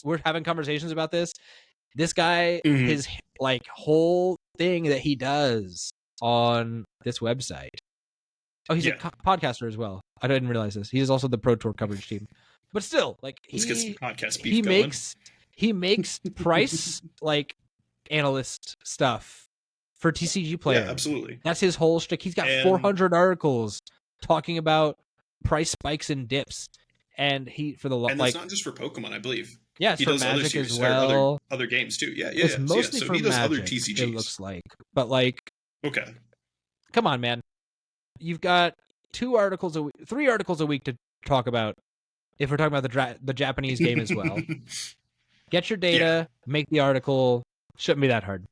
we're having conversations about this. This guy, his whole thing that he does on this website. Oh, he's a podcaster as well. I didn't realize this. He is also the Pro Tour coverage team. But still, let's get some podcast beef going. He makes price analyst stuff for TCG Player. Yeah, absolutely. That's his whole shtick. He's got 400 articles talking about price spikes and dips, and that's not just for Pokemon, I believe. Yeah, he does Magic as well. Other games too. Yeah. It's mostly for he does Magic, other TCGs. It looks like, but okay, come on, man. You've got 3 articles a week to talk about. If we're talking about the Japanese game as well. Get your data, make the article. Shouldn't be that hard.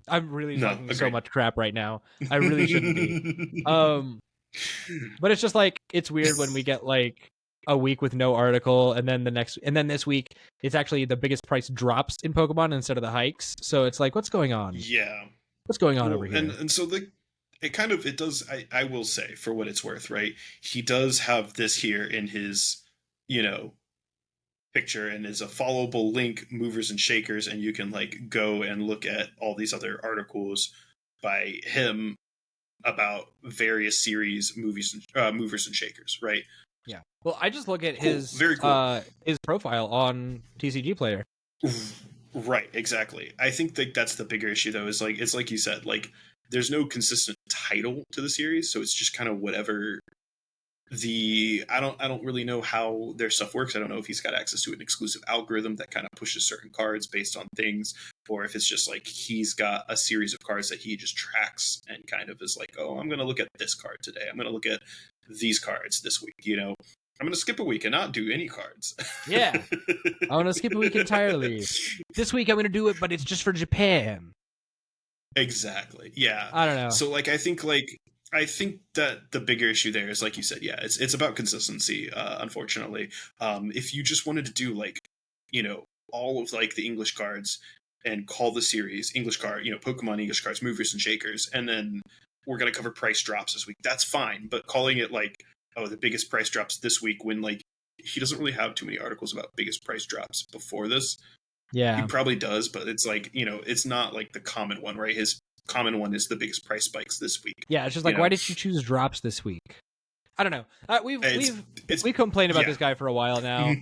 I'm really talking so much crap right now. I really shouldn't be. But it's just it's weird when we get a week with no article, and then this week it's actually the biggest price drops in Pokemon instead of the hikes. So it's what's going on? Yeah, what's going on over here? And so it does. I will say, for what it's worth, right? He does have this here in his picture, and is a followable link, movers and shakers, and you can go and look at all these other articles by him about various series, movers and shakers, right? Yeah. Well, I just look at his very cool. His profile on TCG Player. Right, exactly. I think that's the bigger issue though, is it's like you said, there's no consistent title to the series, so it's just kind of whatever I don't really know how their stuff works. I don't know if he's got access to an exclusive algorithm that kind of pushes certain cards based on things, or if it's just he's got a series of cards that he just tracks and kind of is oh, I'm going to look at this card today. I'm going to look at these cards this week. I'm going to skip a week and not do any cards. Yeah. I want to skip a week entirely. This week I'm going to do it, but it's just for Japan. Exactly. Yeah. I don't know. So I think that the bigger issue there is, like you said, it's about consistency, unfortunately. If you just wanted to do all of the English cards and call the series English card, Pokemon English cards, movers and shakers, and then we're going to cover price drops this week, that's fine. But calling it the biggest price drops this week, when he doesn't really have too many articles about biggest price drops before this. Yeah, he probably does, but it's it's not the common one, right? His common one is the biggest price spikes this week. Yeah, it's just why did you choose drops this week? I don't know. We've complained about this guy for a while now.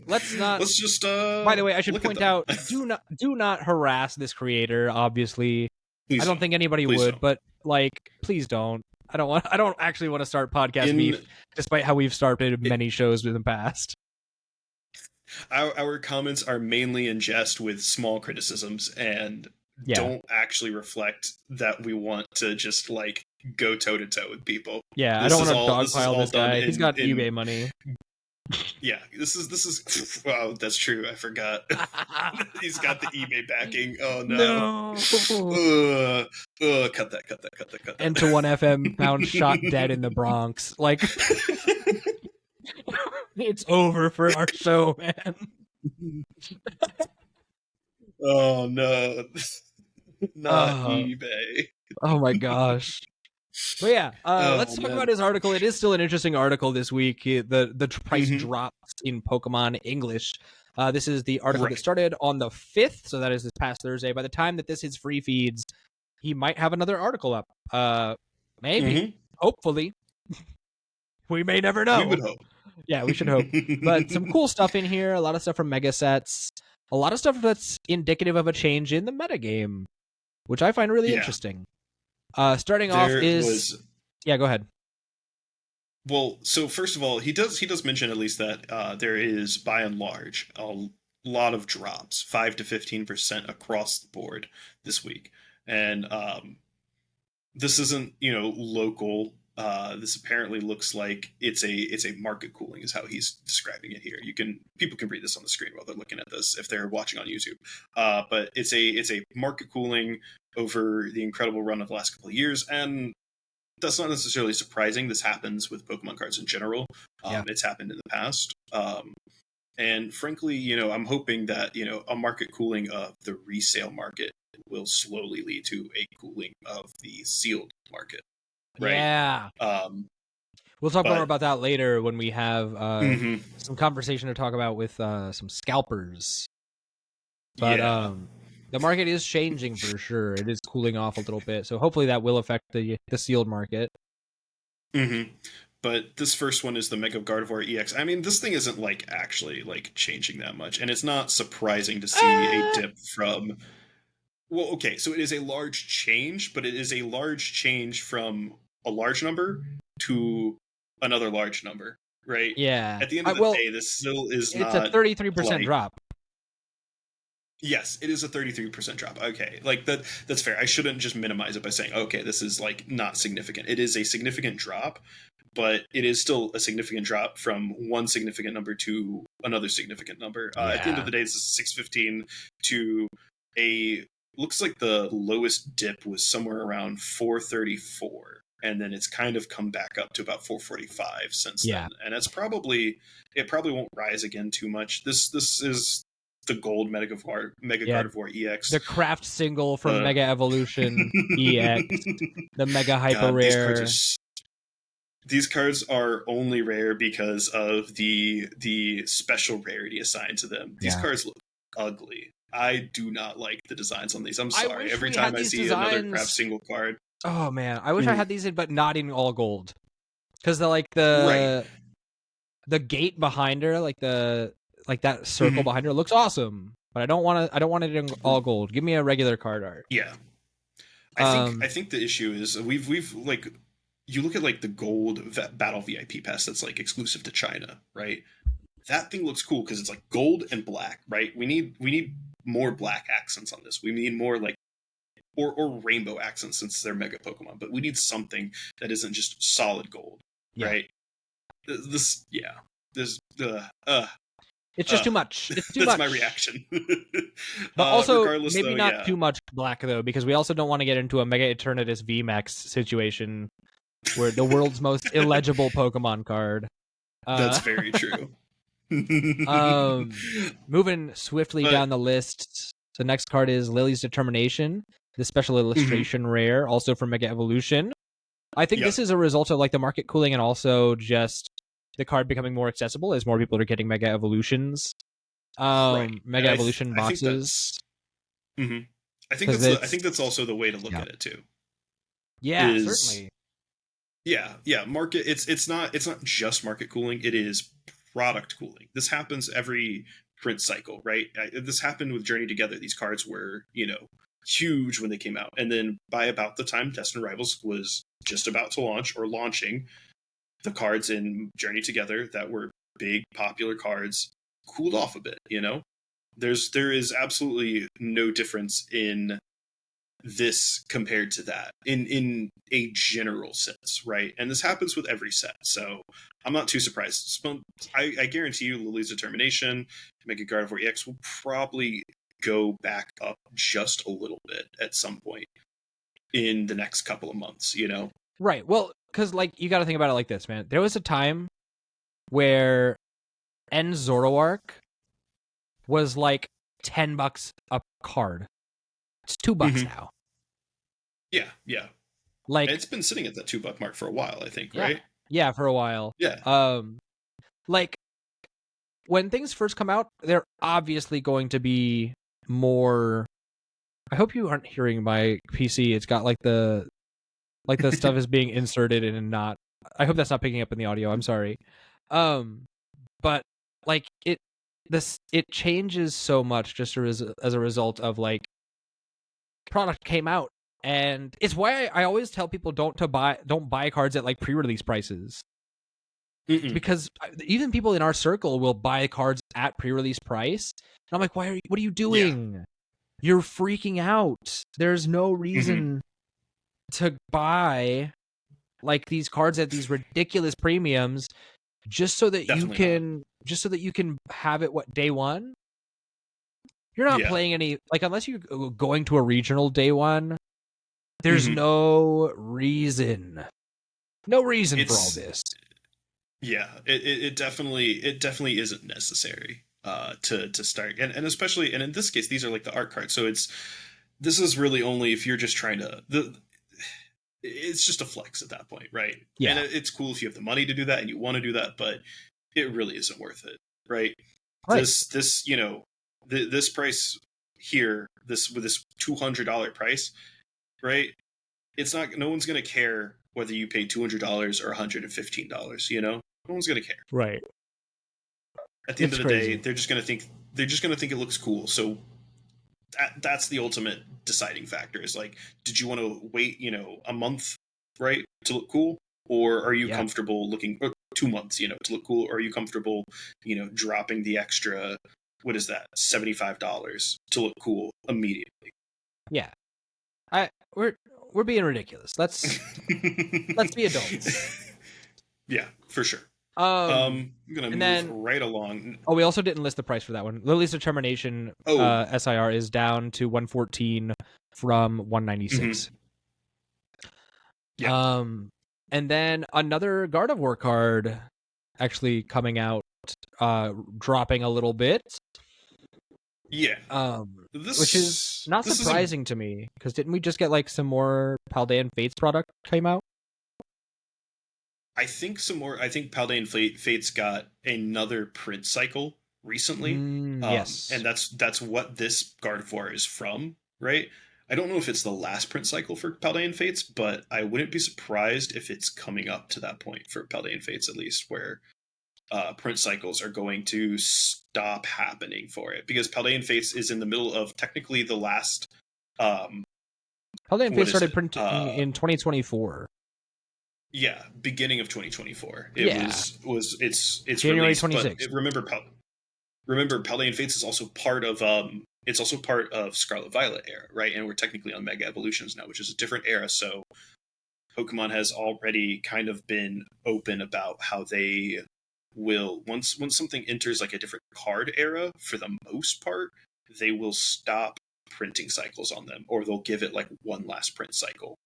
Let's just. By the way, I should point out: do not harass this creator. Obviously, Please I don't think anybody would, don't. but like, please don't. I don't actually want to start podcast beef, despite how we've started many shows in the past. Our comments are mainly in jest with small criticisms and don't actually reflect that we want to just like go toe to toe with people. Yeah, I don't want to dogpile this guy. He's got eBay money. Yeah, this is wow, that's true. I forgot. He's got the eBay backing. Oh no. Cut that. N21FM found shot dead in the Bronx. Like it's over for our show, man. Oh no. Not eBay. Oh my gosh. But yeah, let's talk about his article. It is still an interesting article this week. The price drops in Pokemon English. This is the article that started on the 5th, so that is this past Thursday. By the time that this hits free feeds, he might have another article up. Maybe. Hopefully. We may never know. We would hope. Yeah, we should hope. But some cool stuff in here. A lot of stuff from Mega Sets. A lot of stuff that's indicative of a change in the metagame, which I find really interesting. Starting off is... Yeah, go ahead. Well, so first of all, he does mention at least that there is, by and large, a lot of drops, 5 to 15% across the board this week. And this isn't, local. This apparently looks like it's a market cooling is how he's describing it here. People can read this on the screen while they're looking at this if they're watching on YouTube. But it's a market cooling over the incredible run of the last couple of years, and that's not necessarily surprising. This happens with Pokemon cards in general. It's happened in the past. And frankly, I'm hoping that, a market cooling of the resale market will slowly lead to a cooling of the sealed market. Right? Yeah. We'll talk more about that later when we have some conversation to talk about with some scalpers. But the market is changing for sure. It is cooling off a little bit, so hopefully that will affect the sealed market. But this first one is the Mega Gardevoir EX. I mean, this thing isn't actually changing that much, and it's not surprising to see a dip from. Well, okay, so it is a large change, but it is a large change from a large number to another large number, right? Yeah. At the end of the day, this still is not. It's a 33% drop. Yes, it is a 33% drop. Okay, that's fair. I shouldn't just minimize it by saying, okay, this is not significant. It is a significant drop, but it is still a significant drop from one significant number to another significant number. At the end of the day, this is 615 to looks like the lowest dip was somewhere around 434. And then it's kind of come back up to about 445 since then. And it probably won't rise again too much. This is the gold Mega Gardevoir EX. The craft single from Mega Evolution EX. The Mega Hyper Rare. These cards are only rare because of the special rarity assigned to them. These cards look ugly. I do not like the designs on these. I'm sorry. Every time I see another craft single card. Oh man, I wish I had these but not in all gold. Because the gate behind her, that circle behind her looks awesome. But I don't want it in all gold. Give me a regular card art. Yeah. I think the issue is we've you look at the gold battle VIP pass that's exclusive to China, right? That thing looks cool because it's gold and black, right? We need more black accents on this. We need more or rainbow accents since they're Mega Pokemon, but we need something that isn't just solid gold, right? It's just too much. It's too that's much. My reaction. But also, maybe not too much black though, because we also don't want to get into a Mega Eternatus VMAX situation where the world's most illegible Pokemon card. That's very true. Moving swiftly down the list, the next card is Lily's Determination, the special illustration rare, also from Mega Evolution. I think this is a result of the market cooling and also just the card becoming more accessible as more people are getting Mega Evolutions. Mega Evolution boxes. I think that's also the way to look at it too. Yeah, certainly. Yeah. Market. It's not just market cooling. It is product cooling. This happens every print cycle, right? This happened with Journey Together. These cards were, huge when they came out, and then by about the time Destiny Rivals was just about to launch or launching, the cards in Journey Together that were big popular cards cooled off a bit. There is absolutely no difference in this compared to that in a general sense, right? And this happens with every set, so I'm not too surprised. I guarantee you Lily's Determination, Mega Gardevoir EX will probably go back up just a little bit at some point in the next couple of months, Right. Well, because you got to think about it like this, man. There was a time where N Zoroark was like $10 a card. It's $2 now. Yeah. And it's been sitting at that $2 mark for a while, I think, right? Yeah, for a while. Yeah. When things first come out, they're obviously going to be more. I hope you aren't hearing my PC. It's got the stuff is being inserted and not. I hope that's not picking up in the audio. I'm sorry. But it changes so much just as a result of product came out, and it's why I always tell people don't buy cards at pre-release prices. Because even people in our circle will buy cards at pre-release price, and I'm like, what are you doing? Yeah. You're freaking out. There's no reason to buy these cards at these ridiculous premiums just so that you can have it day one. You're not playing any unless you're going to a regional day one. There's no reason for all this. Yeah, it definitely isn't necessary to start, and especially, and in this case these are the art cards, so this is really only if you're just trying to it's just a flex at that point, right? Yeah. And it's cool if you have the money to do that and you want to do that, but it really isn't worth it, right? This this price here, with this $200 price, right? It's not. No one's gonna care whether you pay $200 or $115. No one's gonna care. Right. At the end of the day, they're just gonna think it looks cool. So that's the ultimate deciding factor. Is did you want to wait, a month, right, to look cool, or are you comfortable looking 2 months, to look cool, or are you comfortable, dropping the extra, what is that, $75 to look cool immediately? Yeah, we're being ridiculous. Let's be adults. Yeah, for sure. I'm gonna move right along. Oh, we also didn't list the price for that one. Lily's Determination SIR is down to 114 from 196. Yeah. And then another Gardevoir card actually coming out, dropping a little bit. Yeah. Which is not surprising to me, because didn't we just get some more Paldean Fates product came out? I think some more. I think Paldean Fates got another print cycle recently. Yes, and that's what this Gardevoir is from, right? I don't know if it's the last print cycle for Paldean Fates, but I wouldn't be surprised if it's coming up to that point for Paldean Fates, at least, where print cycles are going to stop happening for it, because Paldean Fates is in the middle of technically the last. Paldean Fates started printing in 2024. Yeah, beginning of 2024. It's January released, 26th. Remember, Paldean Fates is also part of Scarlet Violet era, right? And we're technically on Mega Evolutions now, which is a different era. So Pokemon has already kind of been open about how they will, once something enters a different card era, for the most part, they will stop printing cycles on them, or they'll give it one last print cycle.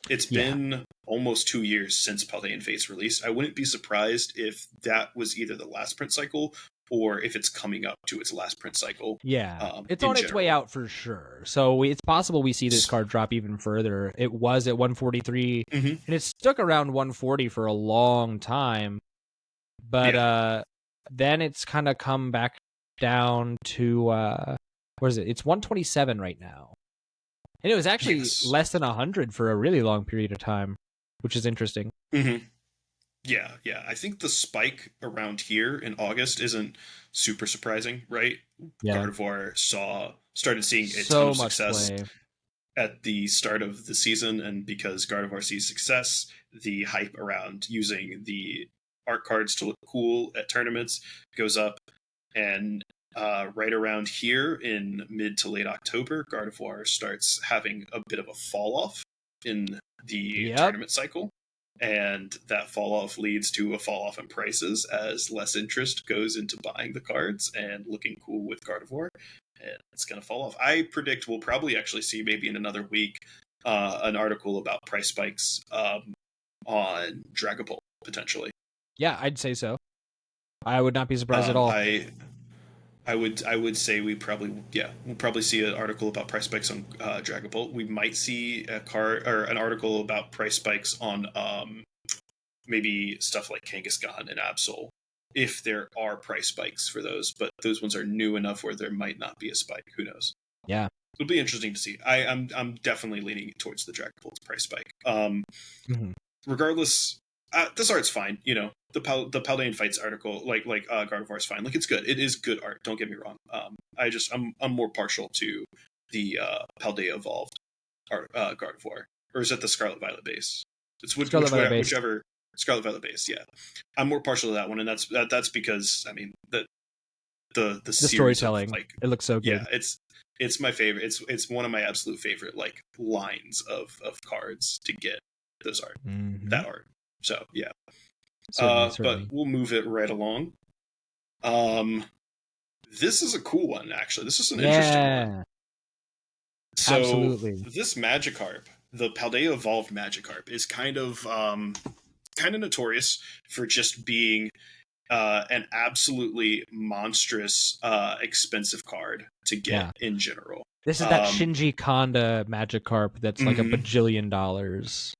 It's been almost 2 years since Paldean Fates released. I wouldn't be surprised if that was either the last print cycle or if it's coming up to its last print cycle. Yeah, it's on its way out for sure. So it's possible we see this card drop even further. It was at 143, and it stuck around 140 for a long time. But then it's kind of come back down to, where is it? It's 127 right now. And it was actually less than 100 for a really long period of time. which is interesting. Mm-hmm. Yeah, yeah. I think the spike around here in August isn't super surprising, right? Yeah. Gardevoir started seeing a ton So of much success play. at the start of the season, and because Gardevoir sees success, the hype around using the art cards to look cool at tournaments goes up. And right around here in mid to late October, Gardevoir starts having a bit of a fall off in the Yep. tournament cycle. And that fall off leads to a fall off in prices as less interest goes into buying the cards and looking cool with Gardevoir. And it's going to fall off. I predict we'll probably actually see, maybe in another week, an article about price spikes on Dragapult, potentially. Yeah, I'd say so. I would not be surprised at all. I would say we'll probably see an article about price spikes on Dragapult. We might see an article about price spikes on maybe stuff like Kangaskhan and Absol, if there are price spikes for those. But those ones are new enough where there might not be a spike. Who knows? Yeah, it'll be interesting to see. I'm definitely leaning towards the Dragapult's price spike. Regardless, this art's fine. You know, the Paldean Fights article, like Gardevoir is fine. Like, it's good. It is good art. Don't get me wrong. I'm more partial to the Paldea evolved art, Gardevoir, or is it the Scarlet Violet base? It's whichever Scarlet Violet base. Yeah, I'm more partial to that one, and that's because I mean the storytelling. Like, it looks so good. Yeah, it's my favorite. It's one of my absolute favorite like lines of cards to get those art, that art. So yeah, certainly. But we'll move it right along. This is a cool one, actually. This is an interesting one. So absolutely. This Magikarp, the Paldea evolved Magikarp, is kind of notorious for just being an absolutely monstrous, expensive card to get in general. This is that Shinji Kanda Magikarp that's like $1 bajillion.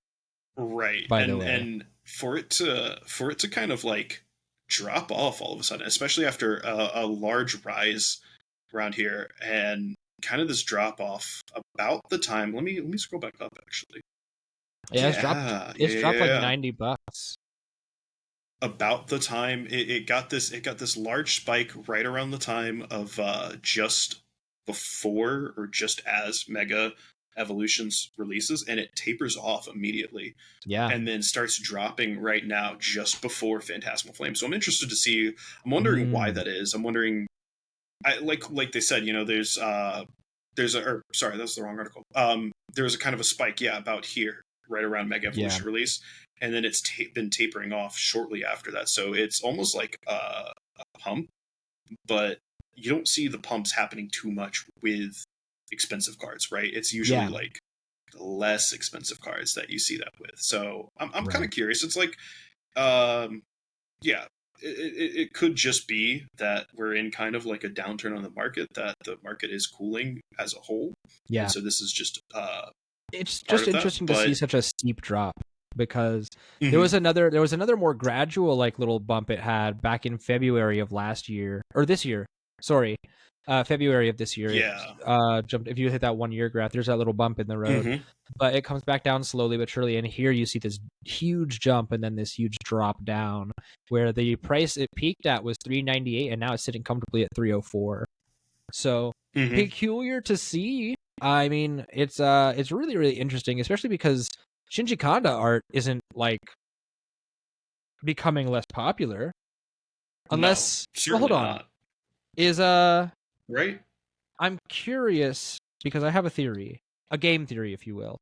Right. By the way. And for it to kind of like drop off all of a sudden, especially after a large rise around here, and kind of this drop off about the time. Let me scroll back up, actually. Yeah, it's dropped like $90. About the time it got this large spike right around the time of just before or just as Mega Evolutions releases, and it tapers off immediately. Yeah. And then starts dropping right now just before Phantasmal Flame. So I'm interested to see. I'm wondering why that is. I'm wondering, like they said, you know, that's the wrong article. There's a kind of a spike, about here, right around Mega Evolution release, and then it's been tapering off shortly after that. So it's almost like a pump, but you don't see the pumps happening too much with expensive cards, right? It's usually like less expensive cards that you see that with. So I'm kind of curious. It's like, it could just be that we're in kind of like a downturn on the market, that the market is cooling as a whole. Yeah. And so this is just it's just interesting to see such a steep drop, because there was another more gradual like little bump it had back in February of last year, or this year. Sorry. February of this year. Yeah. Jumped. If you hit that 1 year graph, there's that little bump in the road, but it comes back down slowly but surely. And here you see this huge jump and then this huge drop down, where the price it peaked at was $398, and now it's sitting comfortably at $304. So peculiar to see. I mean, it's really, really interesting, especially because Shinji Kanda art isn't like becoming less popular, unless hold on, not. Is right. I'm curious because I have a theory, a game theory, if you will.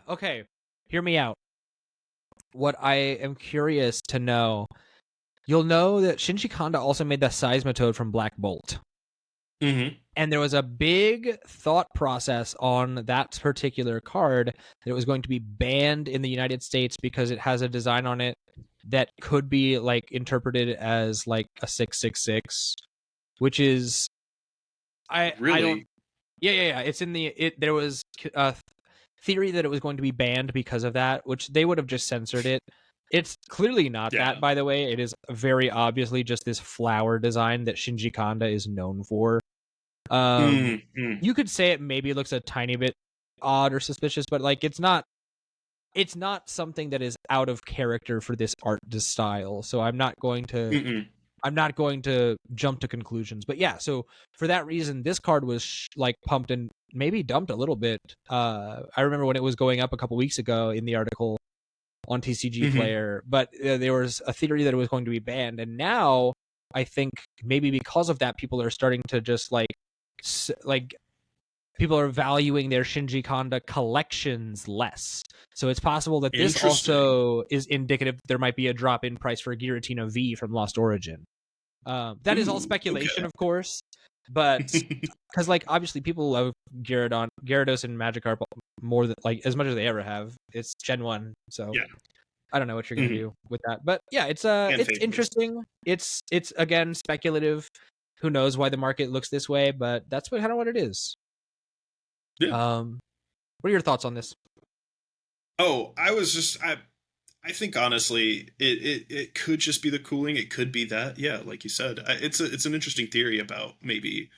Okay. Hear me out. What I am curious to know, you'll know that Shinji Kanda also made the Seismitoad from Black Bolt. And there was a big thought process on that particular card that it was going to be banned in the United States because it has a design on it that could be like interpreted as like a 666, which is I don't. Yeah. It's in there was a theory that it was going to be banned because of that, which they would have just censored it. It's clearly not that, by the way. It is very obviously just this flower design that Shinji Kanda is known for. You could say it maybe looks a tiny bit odd or suspicious, but like it's not something that is out of character for this art style. So I'm not going to jump to conclusions. But yeah, so for that reason, this card was like pumped and maybe dumped a little bit. I remember when it was going up a couple weeks ago in the article on TCG Player, but there was a theory that it was going to be banned, and now I think maybe because of that, people are starting to just like people are valuing their Shinji Kanda collections less. So it's possible that this also is indicative there might be a drop in price for Giratina V from Lost Origin. That is all speculation, of course, but because like obviously people love Gyarados and Magikarp more than like as much as they ever have. It's Gen 1, so yeah. I don't know what you're gonna do with that, but yeah, it's interesting. It's again speculative. Who knows why the market looks this way, but that's kind of what it is. Yeah. What are your thoughts on this? Oh, I think honestly, it could just be the cooling. It could be that, yeah, like you said, it's an interesting theory about maybe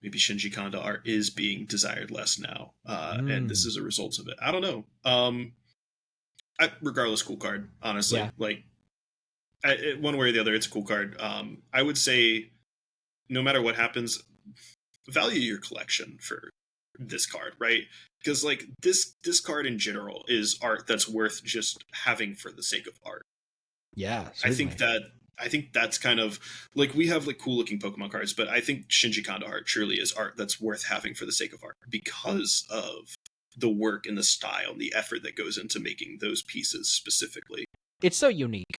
Shinji Kanda art is being desired less now, and this is a result of it. I don't know. Regardless, cool card. Honestly, yeah. Like one way or the other, it's a cool card. I would say, no matter what happens, value your collection for this card, right? Because like this card in general is art that's worth just having for the sake of art. Yeah, certainly. I think that's kind of like, we have like cool looking Pokemon cards, but I think Shinji Kanda art truly is art that's worth having for the sake of art because of the work and the style and the effort that goes into making those pieces specifically. It's so unique.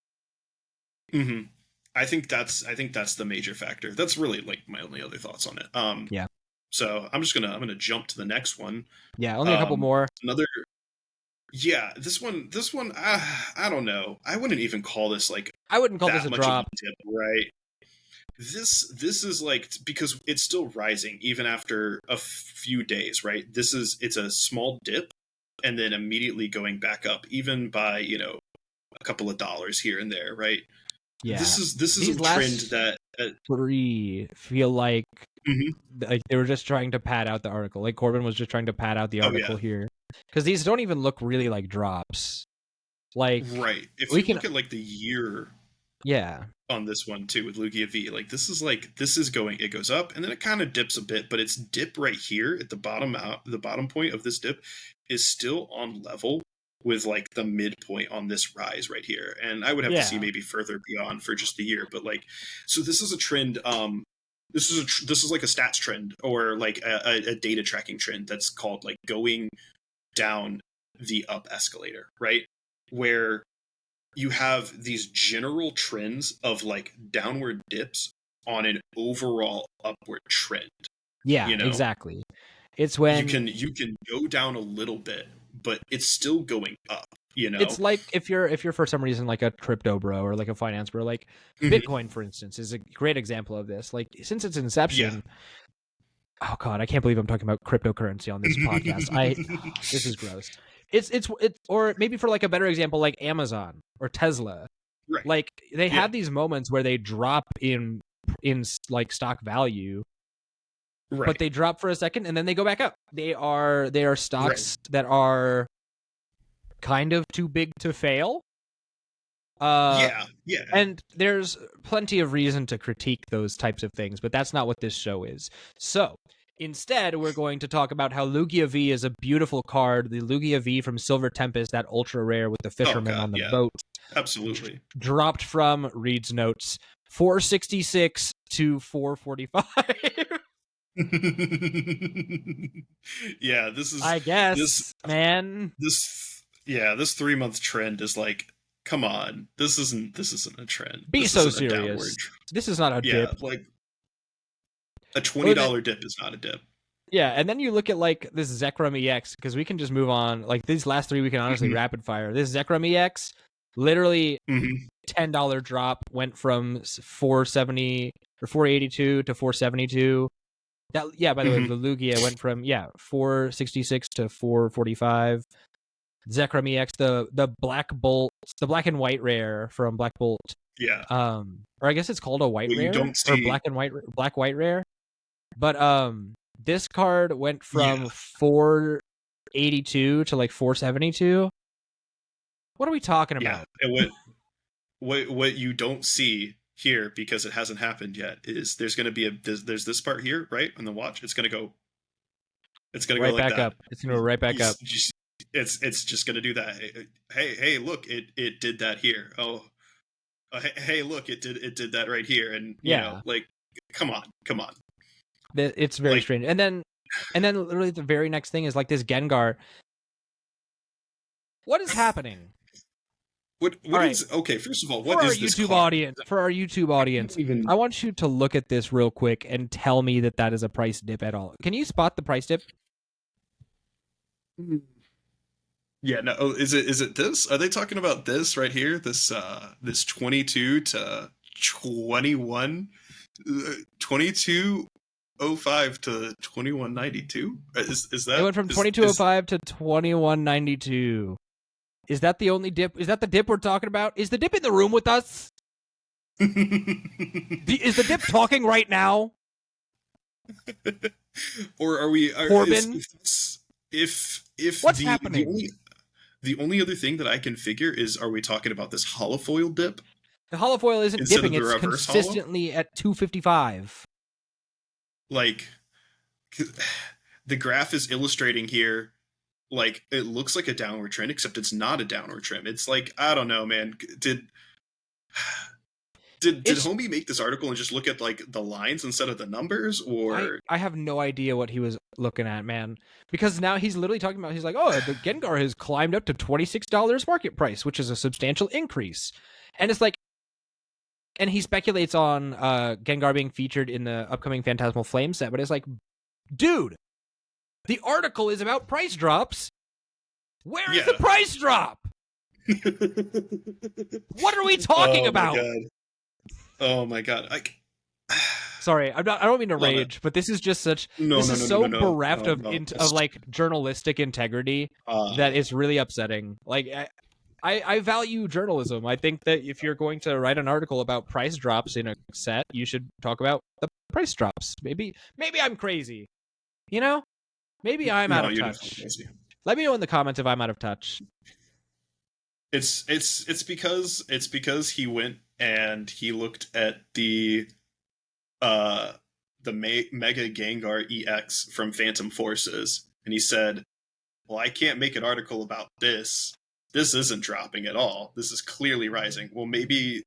I think that's the major factor. That's really like my only other thoughts on it. Yeah. So I'm gonna jump to the next one. Yeah, only a couple more. This one. I don't know. I wouldn't even call this like. I wouldn't call this a drop, dip, right? This is like, because it's still rising even after a few days, right? It's a small dip, and then immediately going back up, even by a couple of dollars here and there, right? Yeah. This is a trend that three feel like. Like they were just trying to pad out the article. Like Corbin was just trying to pad out the article here, because these don't even look really like drops. Like if we can look at like the year, on this one too with Lugia V, like this is going. It goes up and then it kind of dips a bit, but its dip right here at the bottom point of this dip is still on level with like the midpoint on this rise right here. And I would have to see maybe further beyond for just the year, but like, so this is a trend. This is like a stats trend, or like a data tracking trend that's called like going down the up escalator, right? Where you have these general trends of like downward dips on an overall upward trend. Yeah, exactly. It's when you can go down a little bit, but it's still going up. It's like if you're for some reason like a crypto bro or like a finance bro, like Bitcoin, for instance, is a great example of this. Like since its inception, oh god, I can't believe I'm talking about cryptocurrency on this podcast. This is gross. It's or maybe for like a better example, like Amazon or Tesla, right? Like they have these moments where they drop in like stock value, right? But they drop for a second and then they go back up. They are stocks that are kind of too big to fail. And there's plenty of reason to critique those types of things, but that's not what this show is. So instead, we're going to talk about how Lugia V is a beautiful card. The Lugia V from Silver Tempest, that ultra rare with the fisherman on the boat. Absolutely. Dropped from, Reed's notes, 466 to 445. Yeah, this is, I guess, man. This 3-month trend is like, come on, this isn't a trend. Be so serious. This is not a dip. Like a $20 dip is not a dip. Yeah, and then you look at like this Zekrom EX, because we can just move on. Like these last three, we can honestly rapid fire. This Zekrom EX, literally $10 drop, went from 470 or 482 to 472. That by the way, the Lugia went from 466 to 445. Zekrom EX, the Black Bolt, the black and white rare from Black Bolt. Yeah. Or I guess it's called a white rare or black white rare. But this card went from 482 to like 472. What are we talking about? Yeah, and what you don't see here, because it hasn't happened yet, is there's going to be there's this part here, right, on the watch. It's going to go right like back that. up. It's going to go right back up. It's just going to do that. Hey, look, it did that here. Oh, hey, look, it did that right here. And you know, like, come on. It's very strange. And then literally the very next thing is like this Gengar. What is happening? What is okay? First of all, what is this card? For our YouTube audience, I want you to look at this real quick and tell me that is a price dip at all. Can you spot the price dip? Yeah, no. Oh, is it this? Are they talking about this right here? This 22 to 21, 2205 to 2192? Is that? It went from 2205 to 2192. Is that the only dip? Is that the dip we're talking about? Is the dip in the room with us? Is the dip talking right now? Or are we? Corbin? If what's happening? The only other thing that I can figure is, are we talking about this holofoil dip? The holofoil isn't dipping; it's consistently hollow? At 255. Like, the graph is illustrating here. Like, it looks like a downward trend, except it's not a downward trend. It's like, I don't know, man. Did Homie make this article and just look at like the lines instead of the numbers? Or I have no idea what he was looking at, man. Because now he's literally talking about, he's like, oh, the Gengar has climbed up to $26 market price, which is a substantial increase. And it's like, and he speculates on Gengar being featured in the upcoming Phantasmal Flame set, but it's like, dude, the article is about price drops. Where is the price drop? What are we talking about? Oh my god! Sorry, I don't mean to rage, but this is just such. This is so bereft of like journalistic integrity that it's really upsetting. Like, I value journalism. I think that if you're going to write an article about price drops in a set, you should talk about the price drops. Maybe I'm crazy. You know? Maybe I'm out of touch. Let me know in the comments if I'm out of touch. It's because he went and he looked at the Mega Gengar EX from Phantom Forces, and he said, well, I can't make an article about this. This isn't dropping at all. This is clearly rising. Well, maybe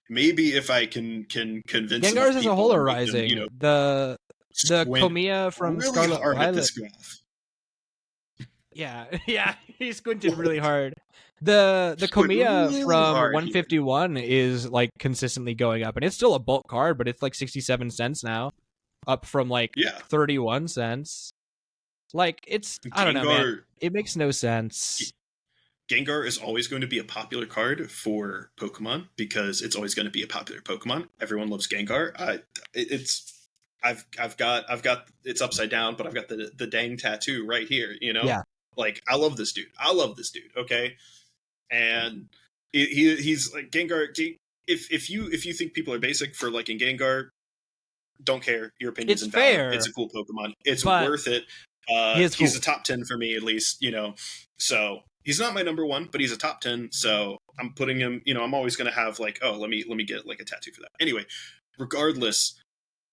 if I can convince Gengars as a whole are rising. The Komiya from really Scarlet hard Violet. at this graph. Yeah, he squinted really hard. The Komiya really from 151 is like consistently going up, and it's still a bulk card, but it's like 67 cents now, up from like 31 cents. Like, it's I don't know, man. It makes no sense. Gengar is always going to be a popular card for Pokemon because it's always going to be a popular Pokemon. Everyone loves Gengar. I've got it's upside down, but I've got the dang tattoo right here. You know, like I love this dude. Okay, and he's like Gengar. If you think people are basic for liking Gengar, don't care. Your opinion's invalid. Fair. It's a cool Pokemon. It's worth it. He's a top 10 for me, at least. You know, so. He's not my number one, but he's a top 10, so I'm putting him, you know, I'm always going to have like, oh, let me get like a tattoo for that. Anyway, regardless,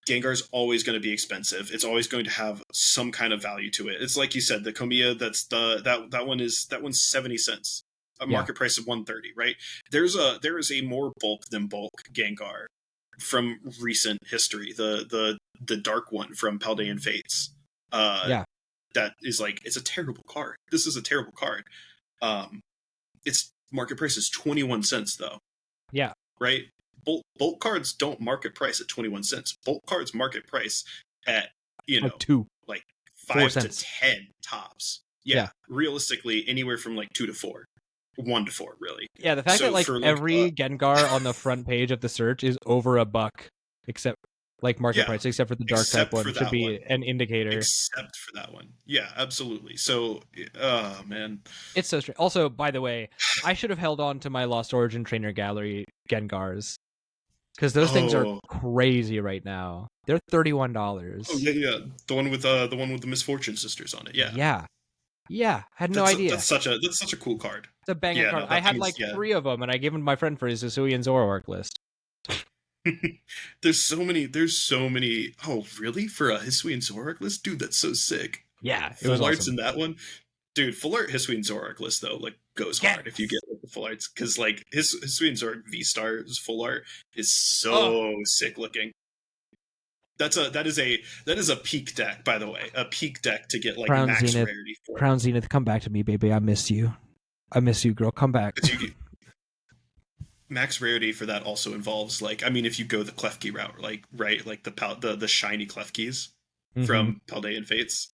Gengar's always going to be expensive. It's always going to have some kind of value to it. It's like you said, the Komiya, that one's 70 cents. A market price of 130, right? There is a more bulk than bulk Gengar from recent history. The dark one from Paldean Fates. That is like, it's a terrible card. This is a terrible card. Its market price is 21 cents though. Yeah. Right? Bulk cards don't market price at 21 cents. Bulk cards market price at, you know, like 5 to 10 tops. Yeah. Realistically, anywhere from like 2 to 4. 1 to 4, really. Yeah, the fact that like every Gengar on the front page of the search is over $1, except like market price, except for the dark type one, should be an indicator. Except for that one. Yeah, absolutely. So, man. It's so strange. Also, by the way, I should have held on to my Lost Origin Trainer Gallery Gengars. Because those things are crazy right now. They're $31. Oh, yeah. The one with the Misfortune Sisters on it, yeah. Yeah. Yeah, I had no idea. That's such a cool card. It's a banger card. I had like 3 of them, and I gave them to my friend for his S3e and Zoroark list. There's so many. Oh, really? For a S3e and Zoroark list, dude, that's so sick. Yeah, full arts awesome. In that one, dude. Full art S3e and Zoroark list though, like goes hard if you get like, the full arts, because like S3e and Zoroark V-Star's full art is so sick looking. That is a peak deck, by the way. A peak deck to get like Crown max Zenith, rarity for. Crown Zenith, come back to me, baby. I miss you. I miss you, girl. Come back. Max rarity for that also involves like, I mean, if you go the Klefki route, like like the shiny Klefkis from Paldean Fates.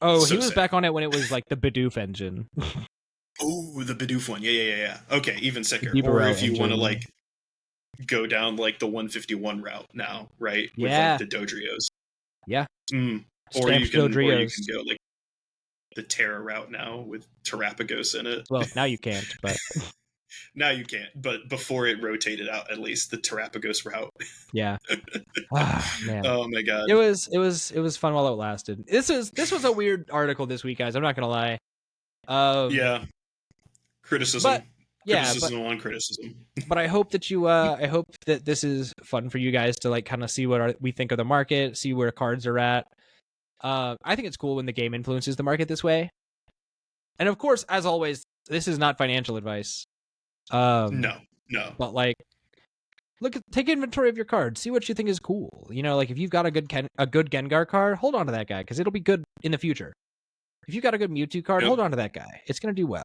Oh, so he was sick. Back on it when it was like the Bidoof engine. Oh, the Bidoof one. Yeah. Okay, even sicker. Or if you want to like go down like the 151 route now, right? Yeah. With like the Dodrios. Yeah. Or you can go like the Terra route now with Terrapagos in it. Well, now you can't, but now you can't. But before it rotated out, at least the Terrapagos route. Yeah. Man. Oh my god. It was fun while it lasted. This was a weird article this week, guys. I'm not gonna lie. Yeah. Criticism. Criticism on criticism. But I hope that I hope that this is fun for you guys to like kind of see what we think of the market, see where cards are at. I think it's cool when the game influences the market this way. And of course, as always, this is not financial advice. No. But like, take inventory of your cards. See what you think is cool. You know, like if you've got a good Gengar card, hold on to that guy because it'll be good in the future. If you've got a good Mewtwo card, hold on to that guy. It's gonna do well.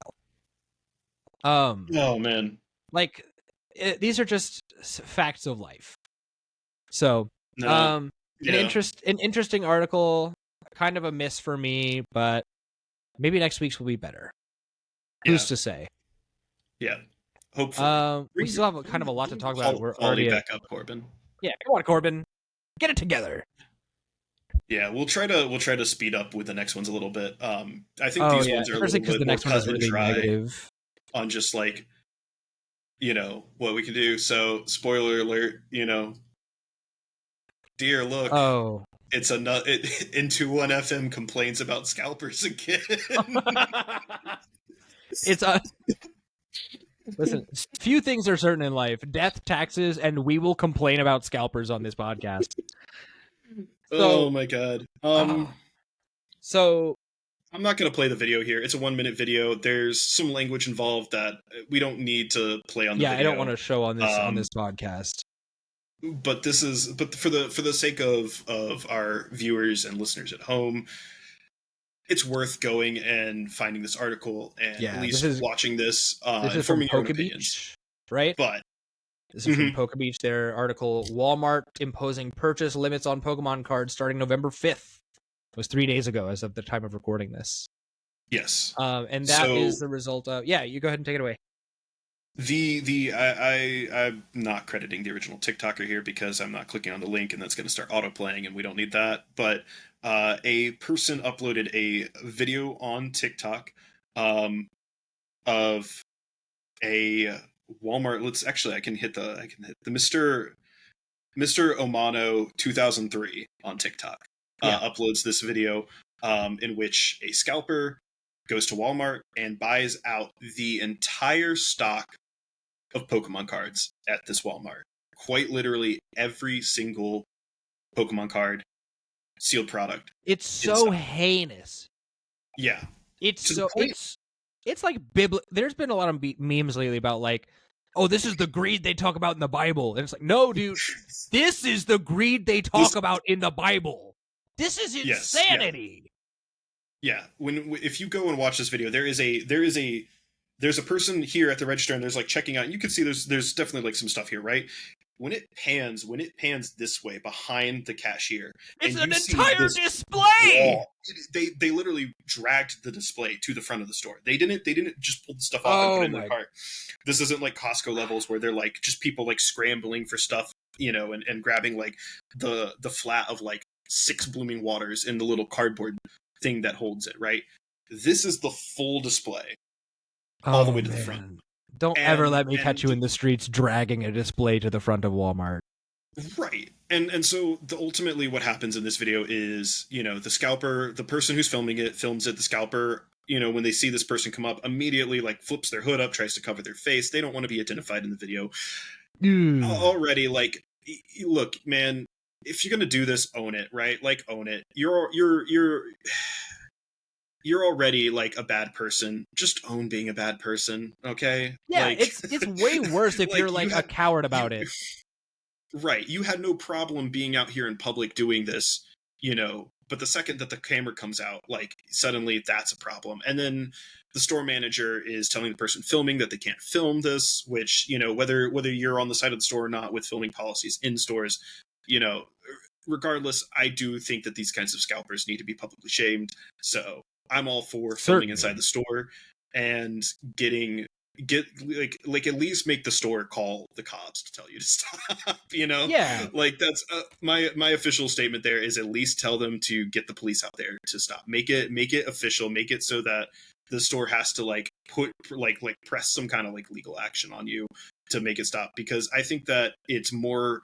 Oh man, like these are just facts of life. So, an interesting article, kind of a miss for me, but maybe next week's will be better. Who's to say? Yeah, hopefully. We still have kind of a lot to talk about. We're already back up, Corbin. Yeah, come on, Corbin, get it together. Yeah, we'll try to speed up with the next ones a little bit. I think these ones are a little bit more cut and dry negative. On just like, what we can do. So, spoiler alert, dear, look, it's N21FM complains about scalpers again. Listen, few things are certain in life: death, taxes, and we will complain about scalpers on this podcast. Oh my god. So I'm not going to play the video here. It's a 1-minute video. There's some language involved that we don't need to play on the video. I don't want to show on this podcast. But for the sake of our viewers and listeners at home, it's worth going and finding this article and at least watching this is from PokeBeach, right? But this is from PokeBeach, their article, Walmart imposing purchase limits on Pokemon cards starting November 5th. It was 3 days ago as of the time of recording this. Yes. And that is the result of... Yeah, you go ahead and take it away. I'm not crediting the original TikToker here because I'm not clicking on the link and that's going to start autoplaying and we don't need that. But a person uploaded a video on TikTok of a Walmart. I can hit the Mr. Omano 2003 on TikTok. Uploads this video in which a scalper goes to Walmart and buys out the entire stock of Pokemon cards at this Walmart. Quite literally every single Pokemon card, sealed product. It's so heinous. Yeah. It's like there's been a lot of memes lately about like, oh, this is the greed they talk about in the Bible. And it's like, no, dude, this is the greed they talk about in the Bible. This is insanity. Yeah. If you go and watch this video, there's a person here at the register and there's like checking out, and you can see there's definitely like some stuff here, right? When it pans this way behind the cashier, it's an entire display. Wall, they literally dragged the display to the front of the store. They didn't just pull the stuff off and put it in their cart. This isn't like Costco levels where they're like just people like scrambling for stuff, and grabbing like the flat of like 6 blooming waters in the little cardboard thing that holds it, right? This is the full display all the way to the front. Don't ever let me catch you in the streets dragging a display to the front of Walmart. Right. And so ultimately what happens in this video is, the scalper, the person who's filming it, films it, the scalper when they see this person come up, immediately like flips their hood up, tries to cover their face. They don't want to be identified in the video. Already, like, look, man, if you're gonna do this, own it, right? Like, own it. You're already like a bad person. Just own being a bad person, okay? Yeah, like, it's way worse if like, you're like a coward about it. Right. You had no problem being out here in public doing this, but the second that the camera comes out, like, suddenly that's a problem. And then the store manager is telling the person filming that they can't film this, which, whether you're on the side of the store or not with filming policies in stores, regardless, I do think that these kinds of scalpers need to be publicly shamed. So I'm all for filming inside the store and get like at least make the store call the cops to tell you to stop. Yeah, like, that's my official statement there is at least tell them to get the police out there to stop. Make it official, make it so that the store has to like put like press some kind of like legal action on you to make it stop, because I think that it's more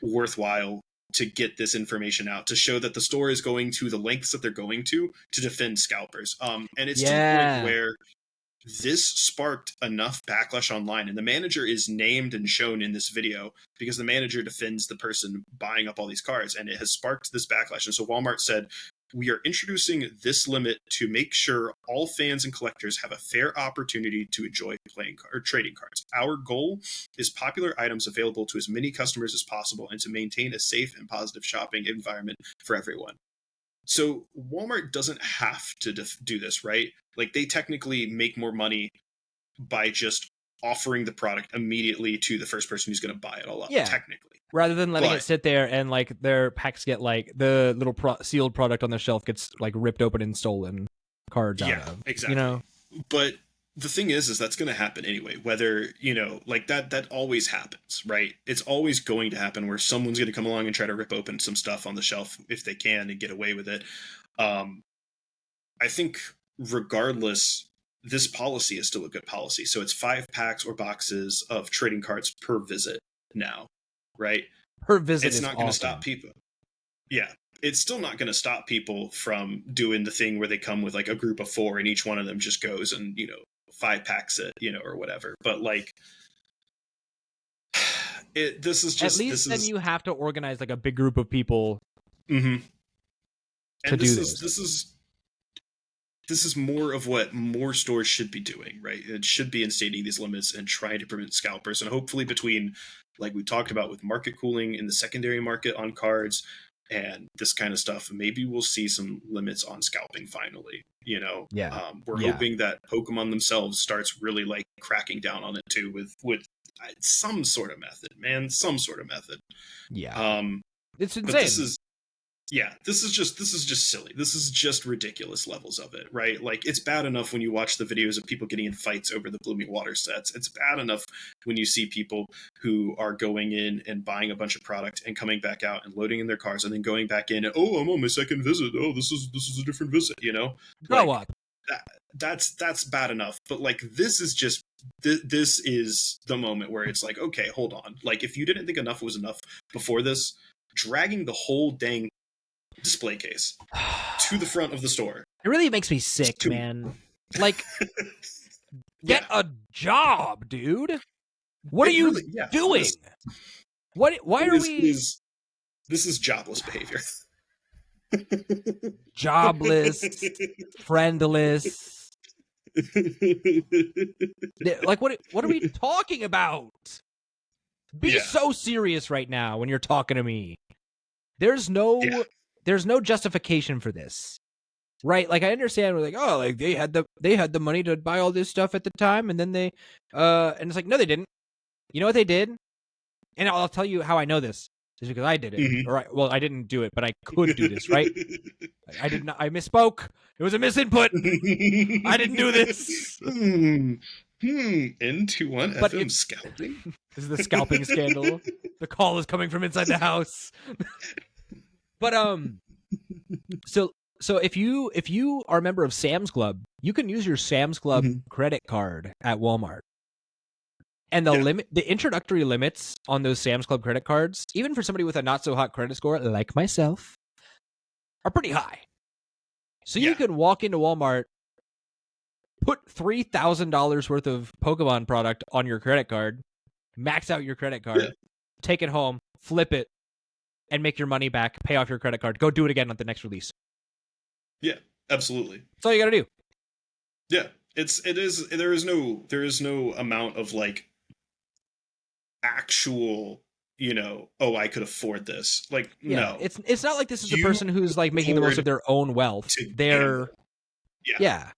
worthwhile to get this information out, to show that the store is going to the lengths that they're going to defend scalpers. And it's to the point where this sparked enough backlash online, and the manager is named and shown in this video because the manager defends the person buying up all these cars, and it has sparked this backlash. And so Walmart said, we are introducing this limit to make sure all fans and collectors have a fair opportunity to enjoy playing or trading cards. Our goal is popular items available to as many customers as possible and to maintain a safe and positive shopping environment for everyone. So Walmart doesn't have to do this, right? Like, they technically make more money by just offering the product immediately to the first person who's going to buy it all up, technically. Rather than letting it sit there and like their packs get like the little sealed product on the shelf gets like ripped open and stolen cards out of. Exactly. But the thing is that's going to happen anyway, whether, like that always happens, right? It's always going to happen where someone's going to come along and try to rip open some stuff on the shelf if they can and get away with it. I think regardless, this policy is still a good policy. So it's 5 packs or boxes of trading cards per visit now, right? Per visit. It's not going to stop people. Yeah. It's still not going to stop people from doing the thing where they come with like a group of 4 and each one of them just goes and, 5 packs it, or whatever. But like, this is just, at least then you have to organize like a big group of people. Mm-hmm. And this is more of what more stores should be doing, right? It should be instating these limits and trying to prevent scalpers. And hopefully between, like we talked about with market cooling in the secondary market on cards and this kind of stuff, maybe we'll see some limits on scalping finally, we're hoping that Pokemon themselves starts really like cracking down on it too with some sort of method, man, some sort of method. It's insane. But this is just silly. This is just ridiculous levels of it, right? Like, it's bad enough when you watch the videos of people getting in fights over the blooming water sets. It's bad enough when you see people who are going in and buying a bunch of product and coming back out and loading in their cars and then going back in and, oh, I'm on my second visit. Oh, this is a different visit, Grow up. That's bad enough. But like, this is just this is the moment where it's like, okay, hold on. Like, if you didn't think enough was enough before this, dragging the whole dang display case to the front of the store, it really makes me sick, man. Like, get a job, dude. What are you doing? Why are we? This is jobless behavior. Jobless, friendless. Like, what are we talking about? Be so serious right now when you're talking to me. There's no justification for this, right? Like, I understand, we're like, oh, like they had the money to buy all this stuff at the time, and then they and it's like, no, they didn't. You know what they did? And I'll tell you how I know this. Just because I did it. Mm-hmm. Well, I didn't do it, but I could do this, right? I did not. I misspoke. It was a misinput. I didn't do this. N21FM scalping. This is the scalping scandal. The call is coming from inside the house. But so if you are a member of Sam's Club, you can use your Sam's Club credit card at Walmart. And the introductory limits on those Sam's Club credit cards, even for somebody with a not so hot credit score like myself, are pretty high. So you can walk into Walmart put $3,000 worth of Pokemon product on your credit card, max out your credit card, take it home, flip it, and make your money back, pay off your credit card. Go do it again on the next release. Yeah, absolutely. That's all you got to do. Yeah, there is no amount of like actual, oh, I could afford this. Like, no. It's not like this is a person who's like making the most of their own wealth. They're yeah.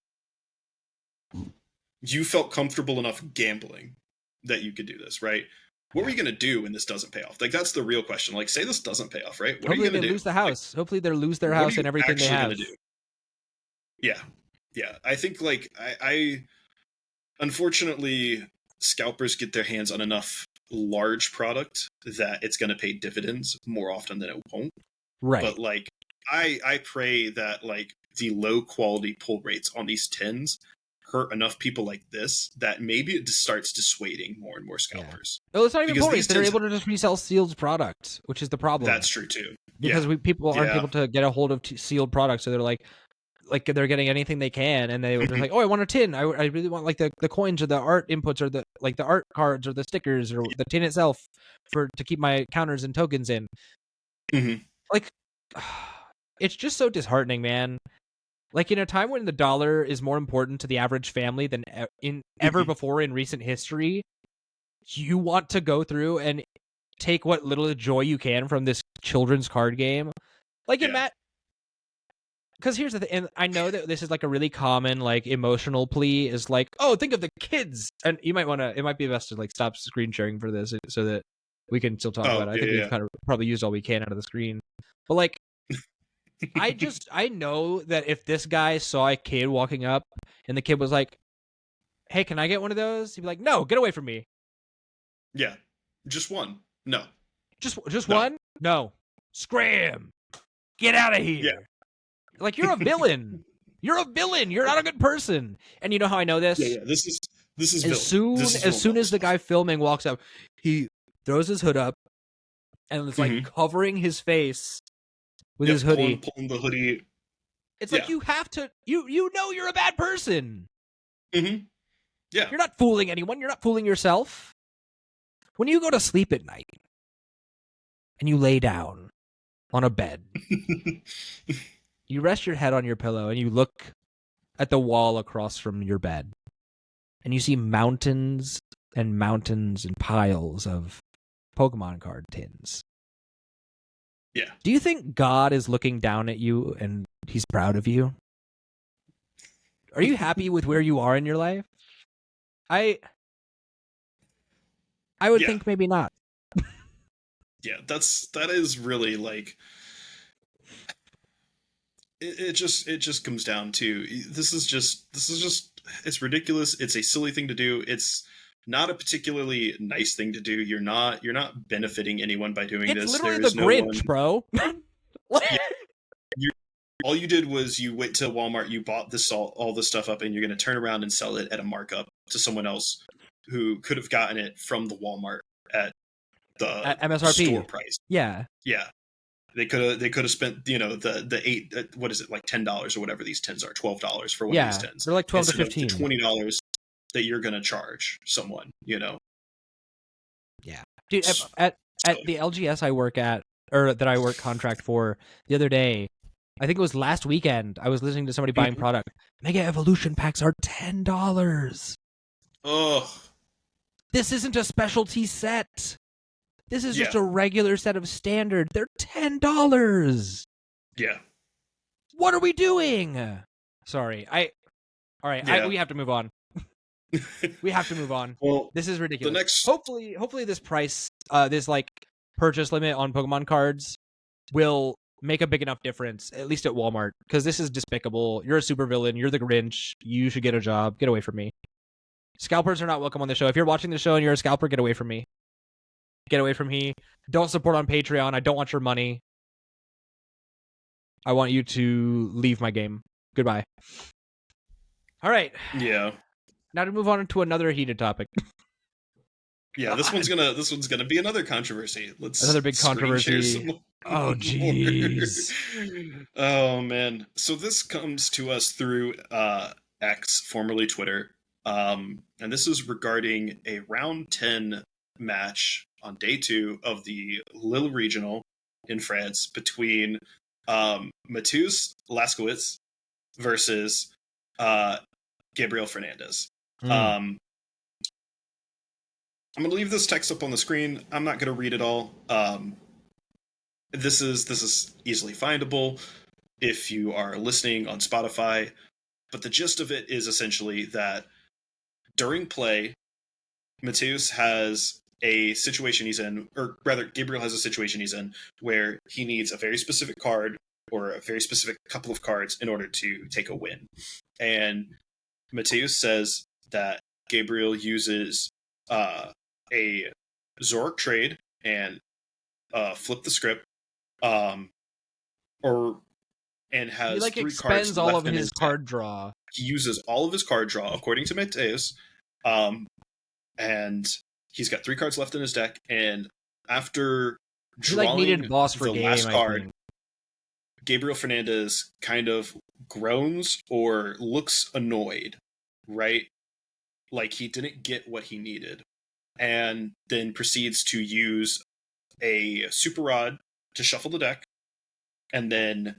You felt comfortable enough gambling that you could do this, right? What are you going to do when this doesn't pay off? Like, that's the real question. Like, say this doesn't pay off, right? What Hopefully are you going to do? Lose the house. Like, hopefully they lose their house and everything they have. Do? Yeah. I think like I unfortunately scalpers get their hands on enough large product that it's going to pay dividends more often than it won't. Right. But like I pray that like the low quality pull rates on these tins hurt enough people like this that maybe it just starts dissuading more and more scalpers. Yeah. Well, it's not even pull rates. They're able to just resell sealed product, which is the problem. That's true too. Because people aren't able to get a hold of sealed products, so they're like they're getting anything they can, and they were just like, oh, I want a tin. I really want like the coins or the art inputs or the art cards or the stickers or the tin itself to keep my counters and tokens in. Mm-hmm. Like, it's just so disheartening, man. Like, in a time when the dollar is more important to the average family than ever before in recent history, you want to go through and take what little joy you can from this children's card game. Like, in Matt, because here's the thing, and I know that this is like a really common like emotional plea is like, oh, think of the kids, and you might want to. It might be best to like stop screen sharing for this so that we can still talk about it. I think we've kind of probably used all we can out of the screen, but like. I know that if this guy saw a kid walking up and the kid was like, hey, can I get one of those? He'd be like, no, get away from me. Yeah. Just one. No. Just one? No. Scram. Get out of here. Yeah. Like, you're a villain. You're a villain. You're not a good person. And you know how I know this? Yeah. This is as soon as the guy filming walks up, he throws his hood up and it's like covering his face with his hoodie. Pulling the hoodie. It's like you have to you know you're a bad person. Mm-hmm. Yeah. You're not fooling anyone. You're not fooling yourself. When you go to sleep at night and you lay down on a bed, you rest your head on your pillow and you look at the wall across from your bed and you see mountains and mountains and piles of Pokemon card tins. Yeah. Do you think God is looking down at you and he's proud of you? Are you happy with where you are in your life? I would think maybe not. Yeah, that is really like it just comes down to this is just it's ridiculous. It's a silly thing to do. It's not a particularly nice thing to do. You're not benefiting anyone by doing this. It's literally the Grinch, bro. All you did was you went to Walmart, you bought all this stuff up, and you're going to turn around and sell it at a markup to someone else who could have gotten it from the Walmart at MSRP store price. Yeah. They could have spent the $8 what is it, like $10 or whatever these tins are, $12 for one of these tins. They're like $12 to $15. $20 that you're going to charge someone, Yeah. Dude, at the LGS I work at, or that I work contract for, the other day, I think it was last weekend, I was listening to somebody buying product. Mega Evolution packs are $10. Ugh. This isn't a specialty set. This is just a regular set of standard. They're $10. Yeah. What are we doing? Sorry. We have to move on. We have to move on. Well, this is ridiculous. Hopefully this price, this like purchase limit on Pokemon cards will make a big enough difference, at least at Walmart, because this is despicable. You're a supervillain. You're the Grinch. You should get a job. Get away from me. Scalpers are not welcome on the show. If you're watching the show and you're a scalper, get away from me. Get away from me. Don't support on Patreon. I don't want your money. I want you to leave my game. Goodbye. All right. Yeah. Now to move on to another heated topic. Yeah, this one's gonna be another controversy. Another big controversy. Oh jeez. Oh man. So this comes to us through X, formerly Twitter. And this is regarding a round 10 match on day 2 of the Lille Regional in France between Mateusz Laskowitz versus Gabriel Fernandez. I'm going to leave this text up on the screen. I'm not going to read it all. This is easily findable if you are listening on Spotify. But the gist of it is essentially that during play, Mateusz has a situation he's in, or rather, Gabriel has a situation he's in where he needs a very specific card or a very specific couple of cards in order to take a win. And Mateusz says that Gabriel uses a Zork trade and flip the script, and has he, like, 3 expends cards all left of in his card draw. He uses all of his card draw, according to Mateusz, and he's got 3 cards left in his deck. And after drawing needed boss for the game, last card, Gabriel Fernandez kind of groans or looks annoyed, right? Like he didn't get what he needed, and then proceeds to use a Super Rod to shuffle the deck, and then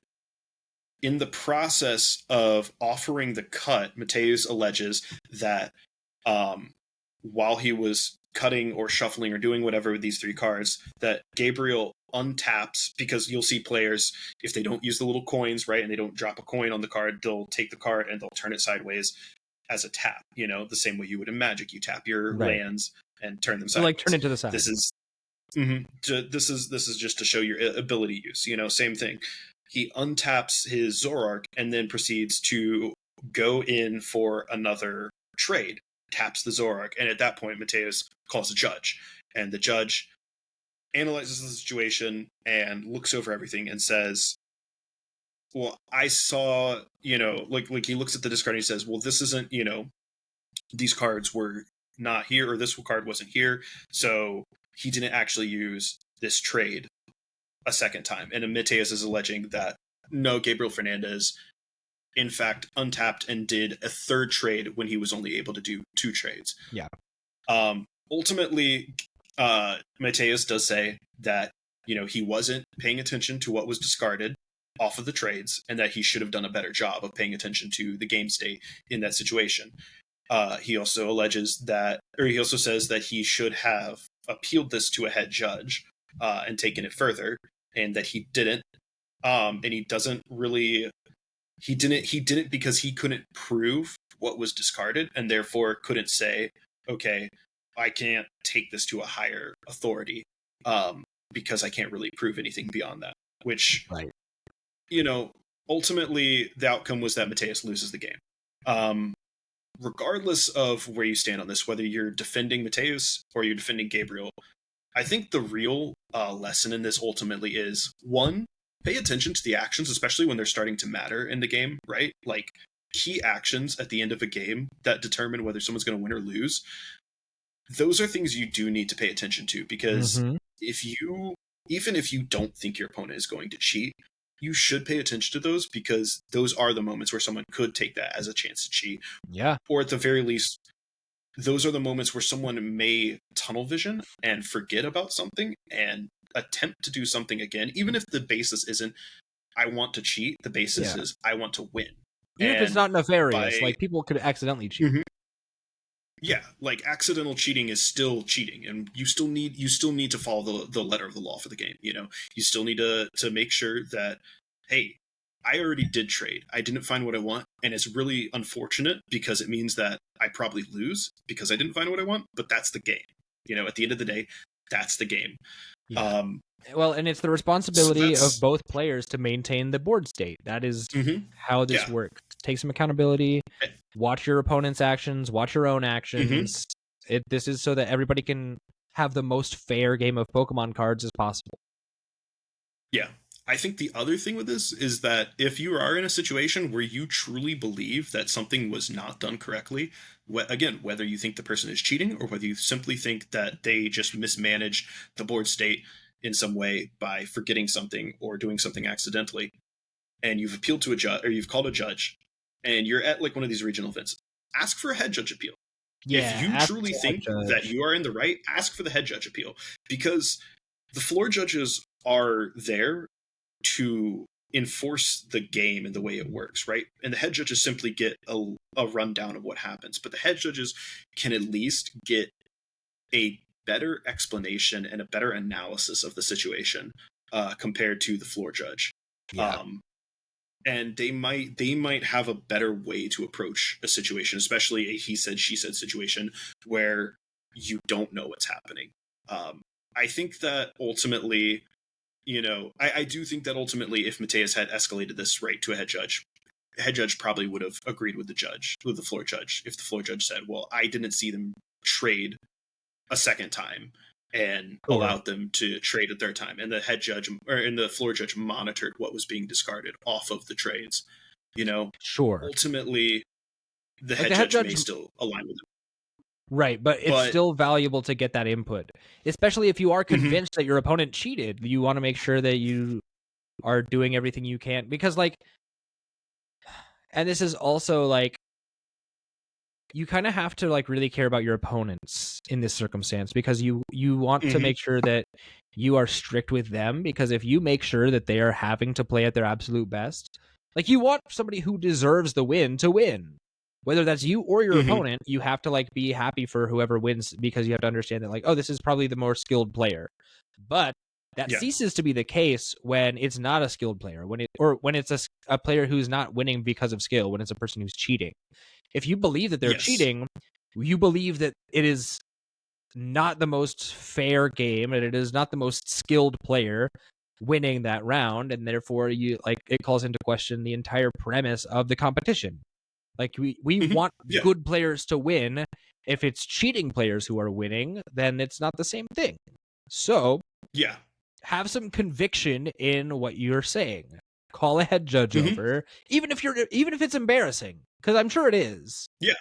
in the process of offering the cut, Mateusz alleges that while he was cutting or shuffling or doing whatever with these 3 cards, that Gabriel untaps, because you'll see players, if they don't use the little coins, right, and they don't drop a coin on the card, they'll take the card and they'll turn it sideways as a tap, the same way you would in Magic. You tap your lands and turn them sideways. Like turn it to the side. This is just to show your ability use, same thing. He untaps his Zorark and then proceeds to go in for another trade, taps the Zorark, and at that point Mateusz calls a judge, and the judge analyzes the situation and looks over everything and says, well, I saw, like he looks at the discard and he says, well, this isn't, these cards were not here, or this card wasn't here, so he didn't actually use this trade a second time. And Mateusz is alleging that no, Gabriel Fernandez in fact untapped and did a 3rd trade when he was only able to do 2 trades. Yeah. Ultimately, Mateusz does say that he wasn't paying attention to what was discarded off of the trades, and that he should have done a better job of paying attention to the game state in that situation. He also alleges that, or he also says that he should have appealed this to a head judge and taken it further, and that he didn't. And he doesn't really. He didn't because he couldn't prove what was discarded, and therefore couldn't say, okay, I can't take this to a higher authority because I can't really prove anything beyond that. Which, right. Ultimately the outcome was that Mateusz loses the game. Regardless of where you stand on this, whether you're defending Mateusz or you're defending Gabriel, I think the real lesson in this ultimately is, 1, pay attention to the actions, especially when they're starting to matter in the game, right? Like key actions at the end of a game that determine whether someone's going to win or lose. Those are things you do need to pay attention to, because even if you don't think your opponent is going to cheat, you should pay attention to those, because those are the moments where someone could take that as a chance to cheat. Yeah. Or at the very least, those are the moments where someone may tunnel vision and forget about something and attempt to do something again, even if the basis isn't I want to cheat, the basis is I want to win. Even if it's not nefarious, like people could accidentally cheat. Yeah, like accidental cheating is still cheating, and you still need to follow the letter of the law for the game. You still need to make sure that, hey, I already did trade. I didn't find what I want, and it's really unfortunate because it means that I probably lose because I didn't find what I want, but that's the game. At the end of the day, that's the game. Yeah. Well, and it's the responsibility of both players to maintain the board state. That is how this works. Take some accountability, watch your opponent's actions, watch your own actions. This is so that everybody can have the most fair game of Pokemon cards as possible. Yeah. I think the other thing with this is that if you are in a situation where you truly believe that something was not done correctly, again, whether you think the person is cheating or whether you simply think that they just mismanaged the board state in some way by forgetting something or doing something accidentally, and you've appealed to a judge or you've called a judge and you're at like one of these regional events, ask for a head judge appeal. Yeah, if you truly think that you are in the right, ask for the head judge appeal, because the floor judges are there to enforce the game and the way it works, right? And the head judges simply get a rundown of what happens, but the head judges can at least get a better explanation and a better analysis of the situation compared to the floor judge. Yeah. And they might have a better way to approach a situation, especially a he said she said situation where you don't know what's happening. I think that ultimately, I do think that ultimately, if Mateus had escalated this right to a head judge probably would have agreed with the floor judge. If the floor judge said, well, I didn't see them trade a second time, and allowed them to trade a third time, and the head judge and the floor judge monitored what was being discarded off of the trades. Sure. Ultimately, the head judge may still align with them. Right, but it's still valuable to get that input, especially if you are convinced that your opponent cheated. You want to make sure that you are doing everything you can, because and this is also you kind of have to really care about your opponents in this circumstance, because you want to make sure that you are strict with them, because if you make sure that they are having to play at their absolute best, you want somebody who deserves the win to win, whether that's you or your opponent. You have to be happy for whoever wins, because you have to understand that oh, this is probably the more skilled player. But that ceases to be the case when it's not a skilled player, when it's a player who's not winning because of skill, when it's a person who's cheating. If you believe that they're cheating, you believe that it is not the most fair game, and it is not the most skilled player winning that round, and therefore it calls into question the entire premise of the competition. We want good players to win. If it's cheating players who are winning, then it's not the same thing. So have some conviction in what you're saying. Call a head judge over, even if it's embarrassing, because I'm sure it is. Yeah.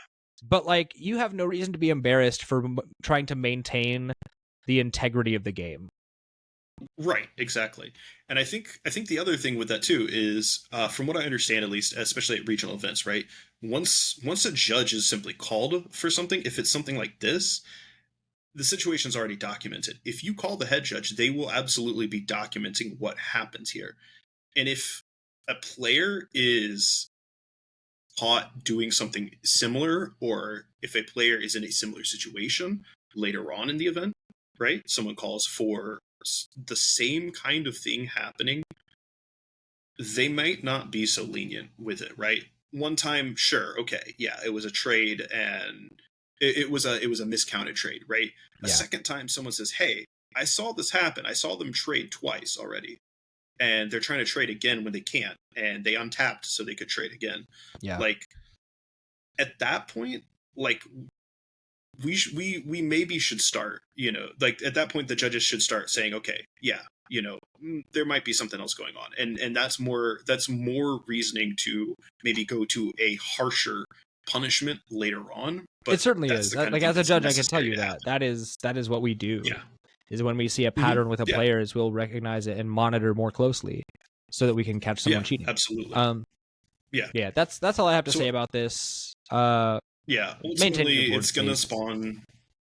But you have no reason to be embarrassed for trying to maintain the integrity of the game. Right, exactly. And I think the other thing with that too is, from what I understand, at least, especially at regional events, right? Once a judge is simply called for something, if it's something like this, the situation's already documented. If you call the head judge, they will absolutely be documenting what happens here. And if a player is caught doing something similar, or if a player is in a similar situation later on in the event, right? Someone calls for the same kind of thing happening, they might not be so lenient with it, right? One time, sure, okay, yeah, it was a trade, and it was a miscounted trade, right? A second time, someone says, hey, I saw this happen. I saw them trade twice already, and they're trying to trade again when they can't, and they untapped so they could trade again. Yeah. At that point, we maybe should start, at that point, the judges should start saying, okay, yeah, there might be something else going on. And that's more reasoning to maybe go to a harsher punishment later on. But it certainly is. As a judge, I can tell you that is what we do. Yeah. Is when we see a pattern with a player, is we'll recognize it and monitor more closely so that we can catch someone cheating. Absolutely. Yeah. That's all I have to say about this. Ultimately, it's going to spawn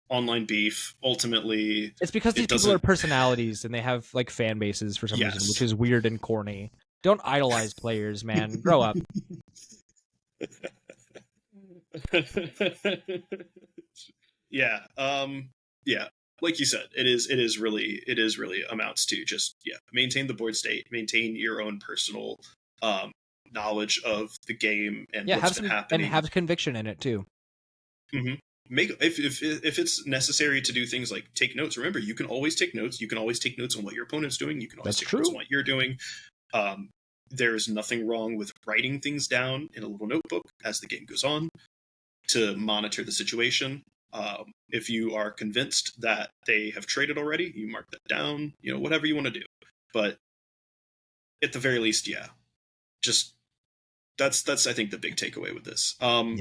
online beef. Ultimately, it's because these people are personalities and they have fan bases for some reason, which is weird and corny. Don't idolize players, man. Grow up. Yeah. Like you said, it is really amounts to just maintain the board state, maintain your own personal knowledge of the game and what's been happening, and have conviction in it too. If it's necessary to do things like take notes, remember, you can always take notes. You can always take notes on what your opponent's doing. You can always take notes on what you're doing. There's nothing wrong with writing things down in a little notebook as the game goes on to monitor the situation. If you are convinced that they have traded already, you mark that down, whatever you want to do. But at the very least, just that's I think the big takeaway with this. And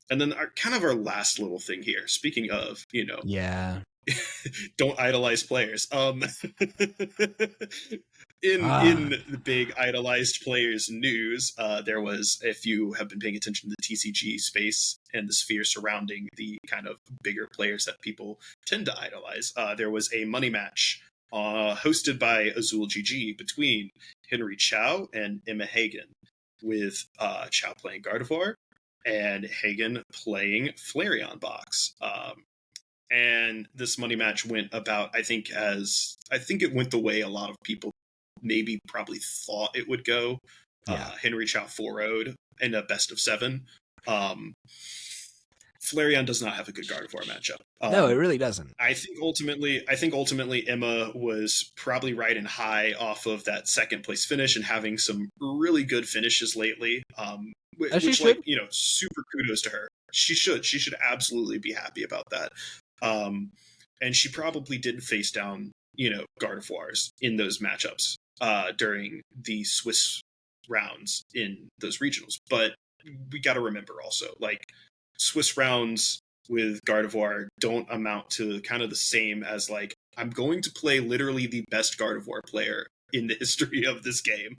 then our last little thing here, speaking of, don't idolize players. in the big idolized players news, there was, if you have been paying attention to the TCG space and the sphere surrounding the kind of bigger players that people tend to idolize, there was a money match hosted by Azul GG between Henry Chow and Emma Hagen, with Chow playing Gardevoir and Hagen playing Flareon Box. And this money match went about, I think it went the way a lot of people maybe probably thought it would go. Henry Chow 4-0'd in a best of 7. Flareon does not have a good Gardevoir matchup. No, it really doesn't. I think ultimately Emma was probably riding high off of that second place finish and having some really good finishes lately. Which like, you know, super kudos to her. She should absolutely be happy about that. And she probably did face down, you know, Gardevoirs in those matchups during the Swiss rounds in those regionals. But we got to remember also, like, Swiss rounds with Gardevoir don't amount to kind of the same as, like, I'm going to play literally the best Gardevoir player in the history of this game.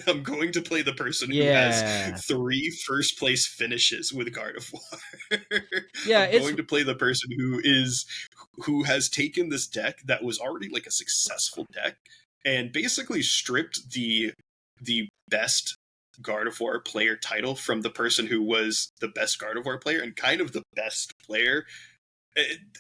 I'm going to play the person who has 3 first place finishes with Gardevoir. I'm going to play the person who has taken this deck that was already like a successful deck and basically stripped the best Gardevoir player title from the person who was the best Gardevoir player and kind of the best player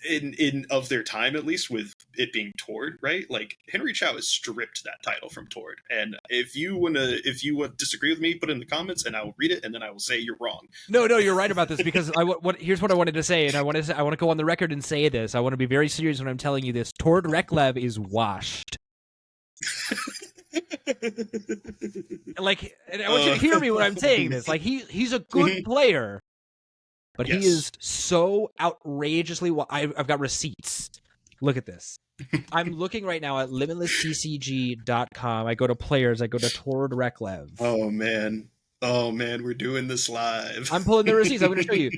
in of their time, at least, with it being Tord, right? Like, Henry Chow has stripped that title from Tord, and if you would disagree with me, put it in the comments and I will read it, and then I will say you're wrong. No, you're right about this, because here's what I wanted to say, and I want to go on the record and say this. I want to be very serious when I'm telling you this. Tord Reklev is washed. Like, and I want you to hear me when I'm saying this. Like, he's a good player, but he is so outrageously. I've got receipts. Look at this. I'm looking right now at limitlessccg.com. I go to players. I go to Tord Reklev. Oh man, we're doing this live. I'm pulling the receipts. I'm going to show you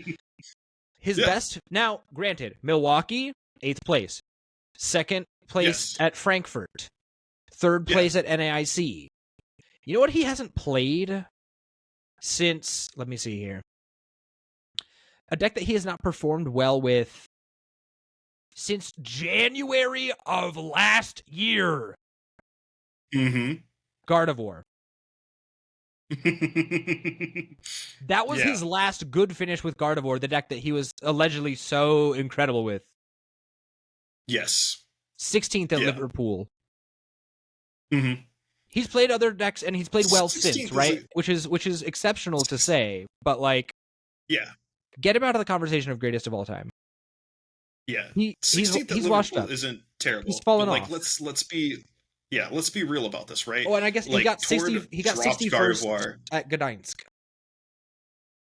his best. Now, granted, Milwaukee 8th place, 2nd place at Frankfurt, 3rd place at NAIC. You know what he hasn't played since? Let me see here. A deck that he has not performed well with since January of last year. Gardevoir. That was his last good finish with Gardevoir, the deck that he was allegedly so incredible with. Yes. 16th at Liverpool. He's played other decks and he's played well since, right? Which is exceptional to say, but like, get him out of the conversation of greatest of all time. Yeah, he's washed up. Isn't terrible. He's fallen off. Let's be real about this, right? Oh, and I guess like, he got 61st at Gdansk.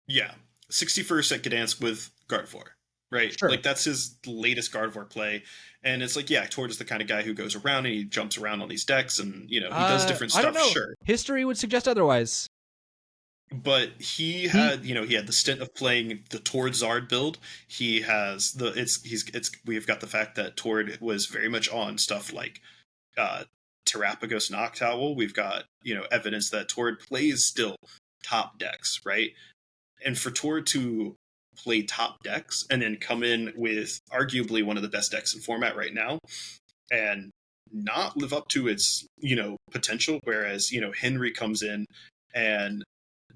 Yeah, 61st at Gdansk with Gardevoir, right? Sure. Like, that's his latest Gardevoir play, and it's like, Tord is the kind of guy who goes around and he jumps around on these decks, and you know, he does different stuff. I don't know. Sure, history would suggest otherwise. But he had the stint of playing the Tord Zard build. He has we've got the fact that Tord was very much on stuff like Terrapagos Noctowl. We've got, you know, evidence that Tord plays still top decks, right? And for Tord to play top decks and then come in with arguably one of the best decks in format right now and not live up to its, you know, potential, whereas, you know, Henry comes in and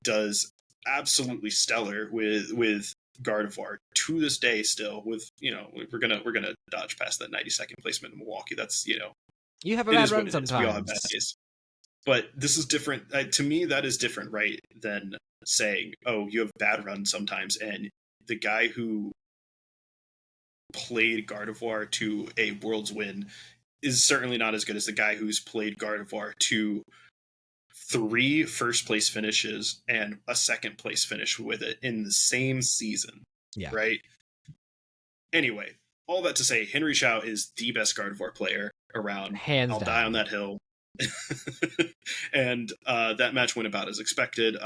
does absolutely stellar with Gardevoir to this day still, with, you know, we're gonna dodge past that 92nd placement in Milwaukee. That's, you know, you have a bad run sometimes. We all have bad days. But this is different. To me, that is different, right, than saying, oh, you have bad runs sometimes, and the guy who played Gardevoir to a Worlds win is certainly not as good as the guy who's played Gardevoir to 3 first place finishes and a 2nd place finish with it in the same season. Yeah. Right? Anyway, all that to say, Henry Chow is the best Gardevoir player around. Hands I'll down. die on that hill. And that match went about as expected.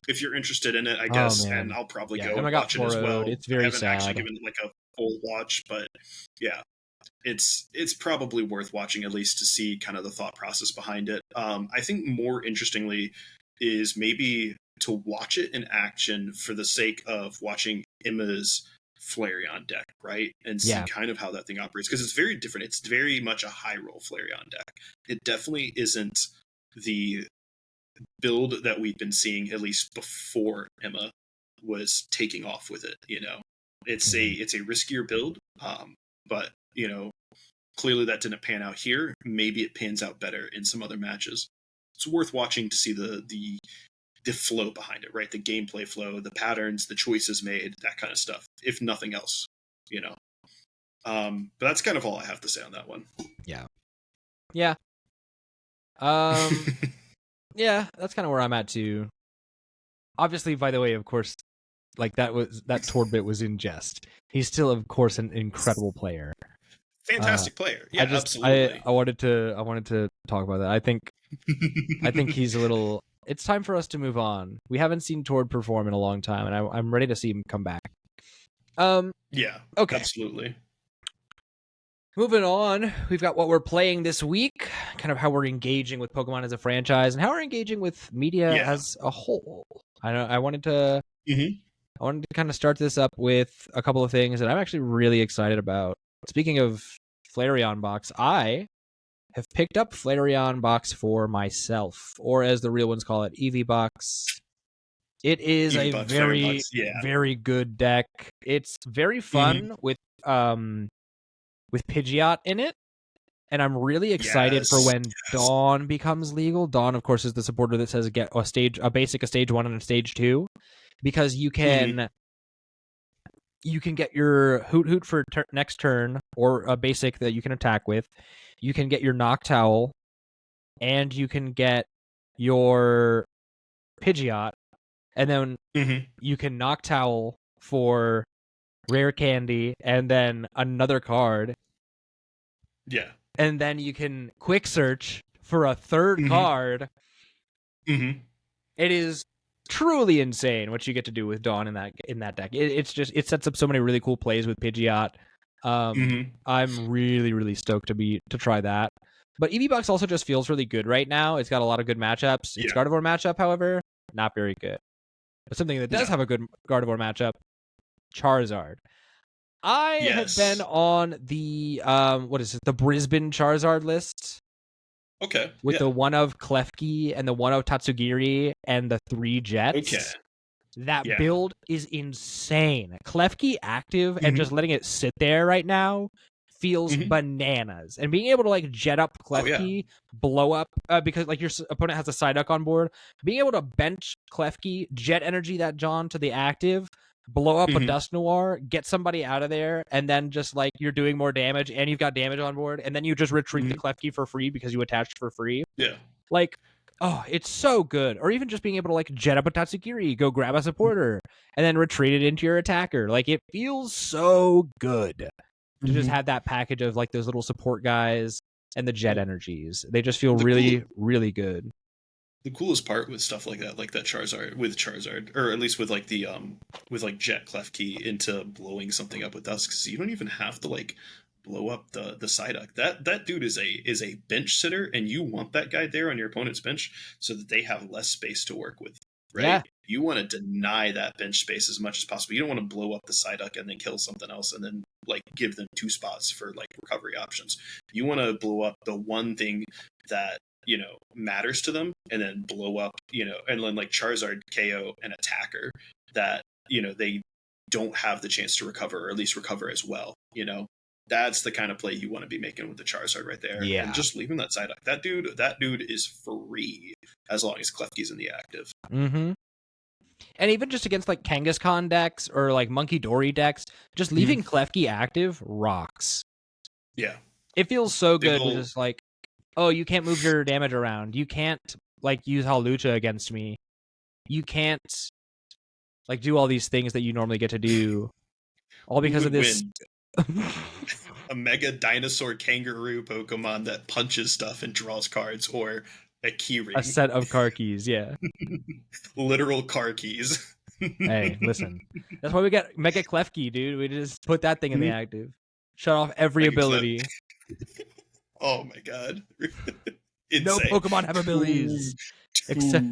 If you're interested in it, I guess, and I'll probably go watch it as well. It's very I haven't sad. actually given it like a full watch, but yeah. it's probably worth watching, at least to see kind of the thought process behind it. I think more interestingly is maybe to watch it in action for the sake of watching Emma's Flareon deck, right? And see kind of how that thing operates, because it's very different. It's very much a high roll Flareon deck. It definitely isn't the build that we've been seeing, at least before Emma was taking off with it. It's a riskier build, but clearly that didn't pan out here. Maybe it pans out better in some other matches. It's worth watching to see the flow behind it, right? The gameplay flow, the patterns, the choices made, that kind of stuff, if nothing else. But that's kind of all I have to say on that one. Yeah yeah, that's kind of where I'm at too. Obviously, by the way, of course, like that Tord bit was in jest. He's still, of course, an incredible player. Fantastic player. Yeah, absolutely. I wanted to talk about that. I think he's a little. It's time for us to move on. We haven't seen Tord perform in a long time, and I'm ready to see him come back. Yeah. Okay. Absolutely. Moving on, we've got what we're playing this week, kind of how we're engaging with Pokemon as a franchise, and how we're engaging with media as a whole. I wanted to kind of start this up with a couple of things that I'm actually really excited about. Speaking of Flareon Box, I have picked up Flareon Box for myself, or as the real ones call it, EV Box. It is a very, very good deck. It's very fun with Pidgeot in it, and I'm really excited for when Dawn becomes legal. Dawn, of course, is the supporter that says get a basic, a stage 1, and a stage 2, because you can get your Hoot for next turn, or a basic that you can attack with. You can get your Noctowl, and you can get your Pidgeot, and then you can Noctowl for rare candy, and then another card. Yeah. And then you can quick search for a third card. It is truly insane what you get to do with Dawn in that deck. It sets up so many really cool plays with Pidgeot. I'm really, really stoked to try that. But EV Box also just feels really good right now. It's got a lot of good matchups. Its Gardevoir matchup, however, not very good. But something that does have a good Gardevoir matchup, Charizard. I have been on the the Brisbane Charizard list. Okay. With the one of Klefki and the one of Tatsugiri and the 3 Jets. Okay. That build is insane. Klefki active and just letting it sit there right now feels bananas. And being able to like jet up Klefki, blow up because like your opponent has a Psyduck on board, being able to bench Klefki, jet energy that John to the active, blow up a Dusknoir, get somebody out of there, and then just like you're doing more damage and you've got damage on board, and then you just retreat the Klefki for free because you attached for free. Yeah. Like, oh, it's so good. Or even just being able to like jet up a Tatsugiri, go grab a supporter, and then retreat it into your attacker. Like, it feels so good to just have that package of like those little support guys and the jet energies. They just feel really, really good. The coolest part with stuff like that Charizard, or at least with like the with like Jet Klefki into blowing something up with us, because you don't even have to like blow up the Psyduck. That dude is a bench sitter, and you want that guy there on your opponent's bench so that they have less space to work with. Right? Yeah. You want to deny that bench space as much as possible. You don't want to blow up the Psyduck and then kill something else and then like give them 2 spots for like recovery options. You want to blow up the one thing that matters to them, and then blow up, and then like Charizard KO an attacker that, they don't have the chance to recover, or at least recover as well. That's the kind of play you want to be making with the Charizard right there. Yeah. And just leaving that Psyduck. That dude is free as long as Klefki's in the active. And even just against like Kangaskhan decks or like Monkey Dory decks, just leaving Klefki active rocks. Yeah. It feels so good to just like, oh, you can't move your damage around. You can't like use Hawlucha against me. You can't like do all these things that you normally get to do. All because of this. A Mega Dinosaur Kangaroo Pokemon that punches stuff and draws cards, or a keyring. A set of car keys, yeah. Literal car keys. Hey, listen. That's why we got Mega Klefki, dude. We just put that thing in the active. Shut off every ability. Oh my god. No Insane. Pokemon have abilities. Except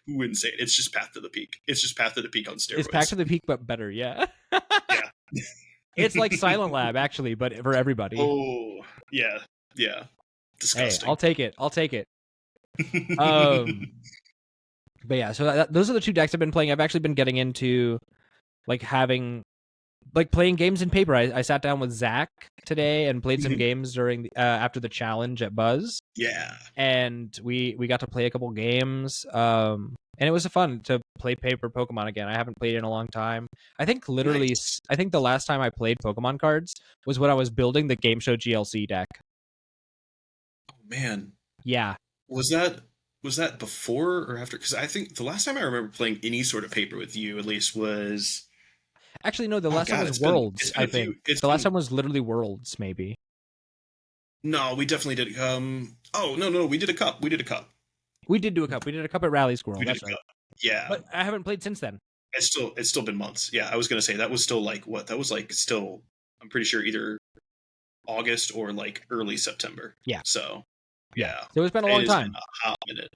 Too insane. It's just Path to the Peak. It's just Path to the Peak on steroids. it's Path to the Peak, but better, yeah. Yeah. It's like Silent Lab, actually, but for everybody. Oh, yeah. Yeah. Disgusting. Hey, I'll take it. I'll take it. But yeah, so those are the two decks I've been playing. I've actually been getting into like playing games in paper. I sat down with Zach today and played some games during after the challenge at Buzz. Yeah, and we got to play a couple games. And it was fun to play paper Pokemon again. I haven't played in a long time. I think nice. I think the last time I played Pokemon cards was when I was building the Game Show GLC deck. Oh man, yeah. Was that before or after? Because I think the last time I remember playing any sort of paper with you, at least, was actually no. The last time was Worlds. I think the last time was literally Worlds, maybe. No, we definitely did. Oh no, we did a cup. We did a cup. We did do a cup. We did a cup at Rally Squirrel. That's right. Yeah, but I haven't played since then. It's still been months. Yeah, I was gonna say that was still like what? That was like still. I'm pretty sure either August or like early September. Yeah. So yeah, so it's been a long time. Been a hot minute.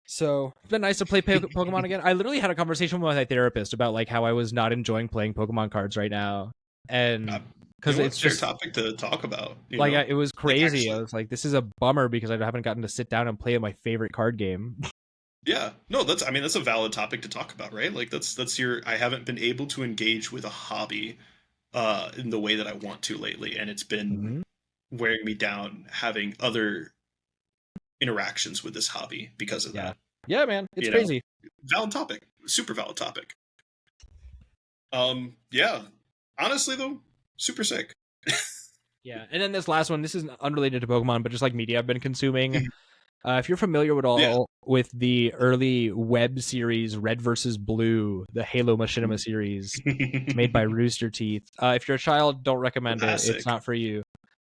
So it's been nice to play Pokemon again. I literally had a conversation with my therapist about like how I was not enjoying playing Pokemon cards right now, and because it's just a fair topic to talk about. Like it was crazy. Like, I was like, this is a bummer because I haven't gotten to sit down and play my favorite card game. Yeah, no, that's a valid topic to talk about, right? Like that's your. I haven't been able to engage with a hobby in the way that I want to lately, and it's been wearing me down having other interactions with this hobby because of that. Yeah, man, it's crazy. Valid topic, super valid topic. Yeah, honestly though, super sick. Yeah, and then this last one, this is unrelated to Pokemon, but just like media I've been consuming. If you're familiar with the early web series Red vs. Blue, the Halo Machinima series made by Rooster Teeth, if you're a child, don't recommend it. It's not for you.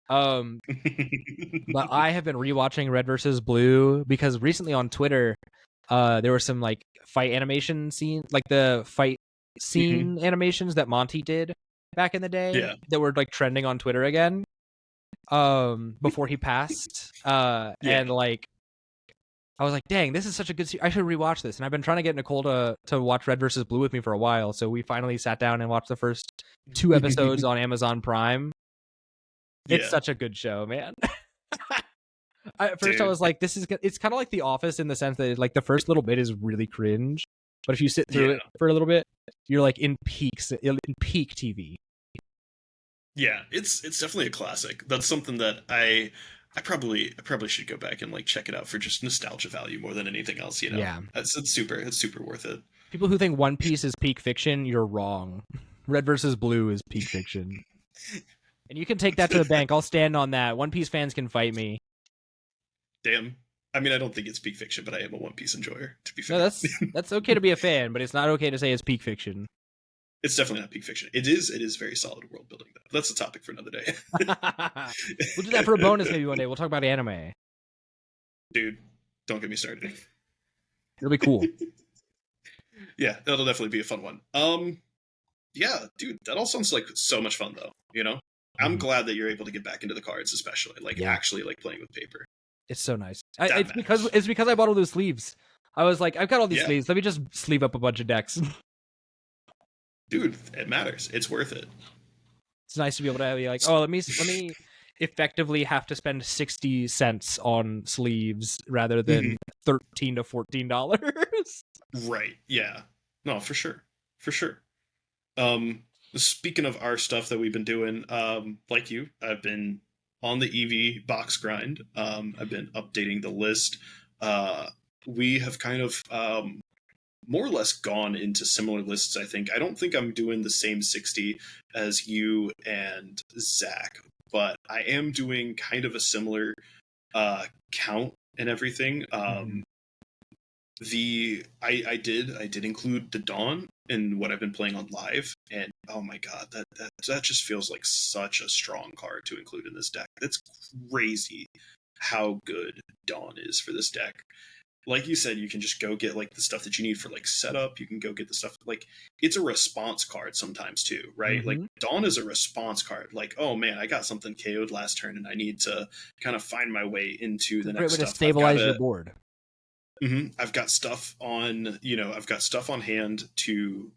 But I have been rewatching Red vs. Blue because recently on Twitter, there were some like fight animation scene, like the fight scene animations that Monty did back in the day that were like trending on Twitter again. Before he passed. And like I was like, dang, this is such a good series. I should rewatch this. And I've been trying to get Nicole to watch Red vs. Blue with me for a while. So we finally sat down and watched the first 2 episodes on Amazon Prime. It's such a good show, man. At first I was like, it's kind of like The Office in the sense that like the first little bit is really cringe. But if you sit through it for a little bit, you're like in peak TV. Yeah, it's definitely a classic. That's something that I probably should go back and like check it out for just nostalgia value more than anything else. Yeah, it's super worth it. People who think One Piece is peak fiction, you're wrong. Red vs. Blue is peak fiction, and you can take that to the bank. I'll stand on that. One Piece fans can fight me. Damn. I mean, I don't think it's peak fiction, but I am a One Piece enjoyer. To be fair, no, that's okay to be a fan, but it's not okay to say it's peak fiction. It's definitely not peak fiction. It is very solid world building, though. That's a topic for another day. We'll do that for a bonus maybe one day. We'll talk about anime. Dude, don't get me started. It'll be cool. Yeah, that'll definitely be a fun one. Yeah, dude, that all sounds like so much fun, though. I'm glad that you're able to get back into the cards, especially actually like playing with paper. It's so nice. It's because I bought all those sleeves. I was like, I've got all these sleeves. Let me just sleeve up a bunch of decks. Dude, it matters. It's worth it. It's nice to be able to be like, oh, let me effectively have to spend 60 cents on sleeves rather than $13 to $14. Right. Yeah. No, for sure. For sure. Speaking of our stuff that we've been doing, like you, I've been on the EV box grind. I've been updating the list. We have kind of more or less gone into similar lists, I think. I don't think I'm doing the same 60 as you and Zach, but I am doing kind of a similar count and everything. I did include the Dawn in what I've been playing on live, and oh my god, that just feels like such a strong card to include in this deck. That's crazy how good Dawn is for this deck. like you said, you can just go get like the stuff that you need for like setup. You can go get the stuff like it's a response card sometimes too, right? Like Dawn is a response card. Like, oh man, I got something KO'd last turn and I need to kind of find my way into the next great way stuff. to stabilize your board. I've got stuff on, I've got stuff on hand to,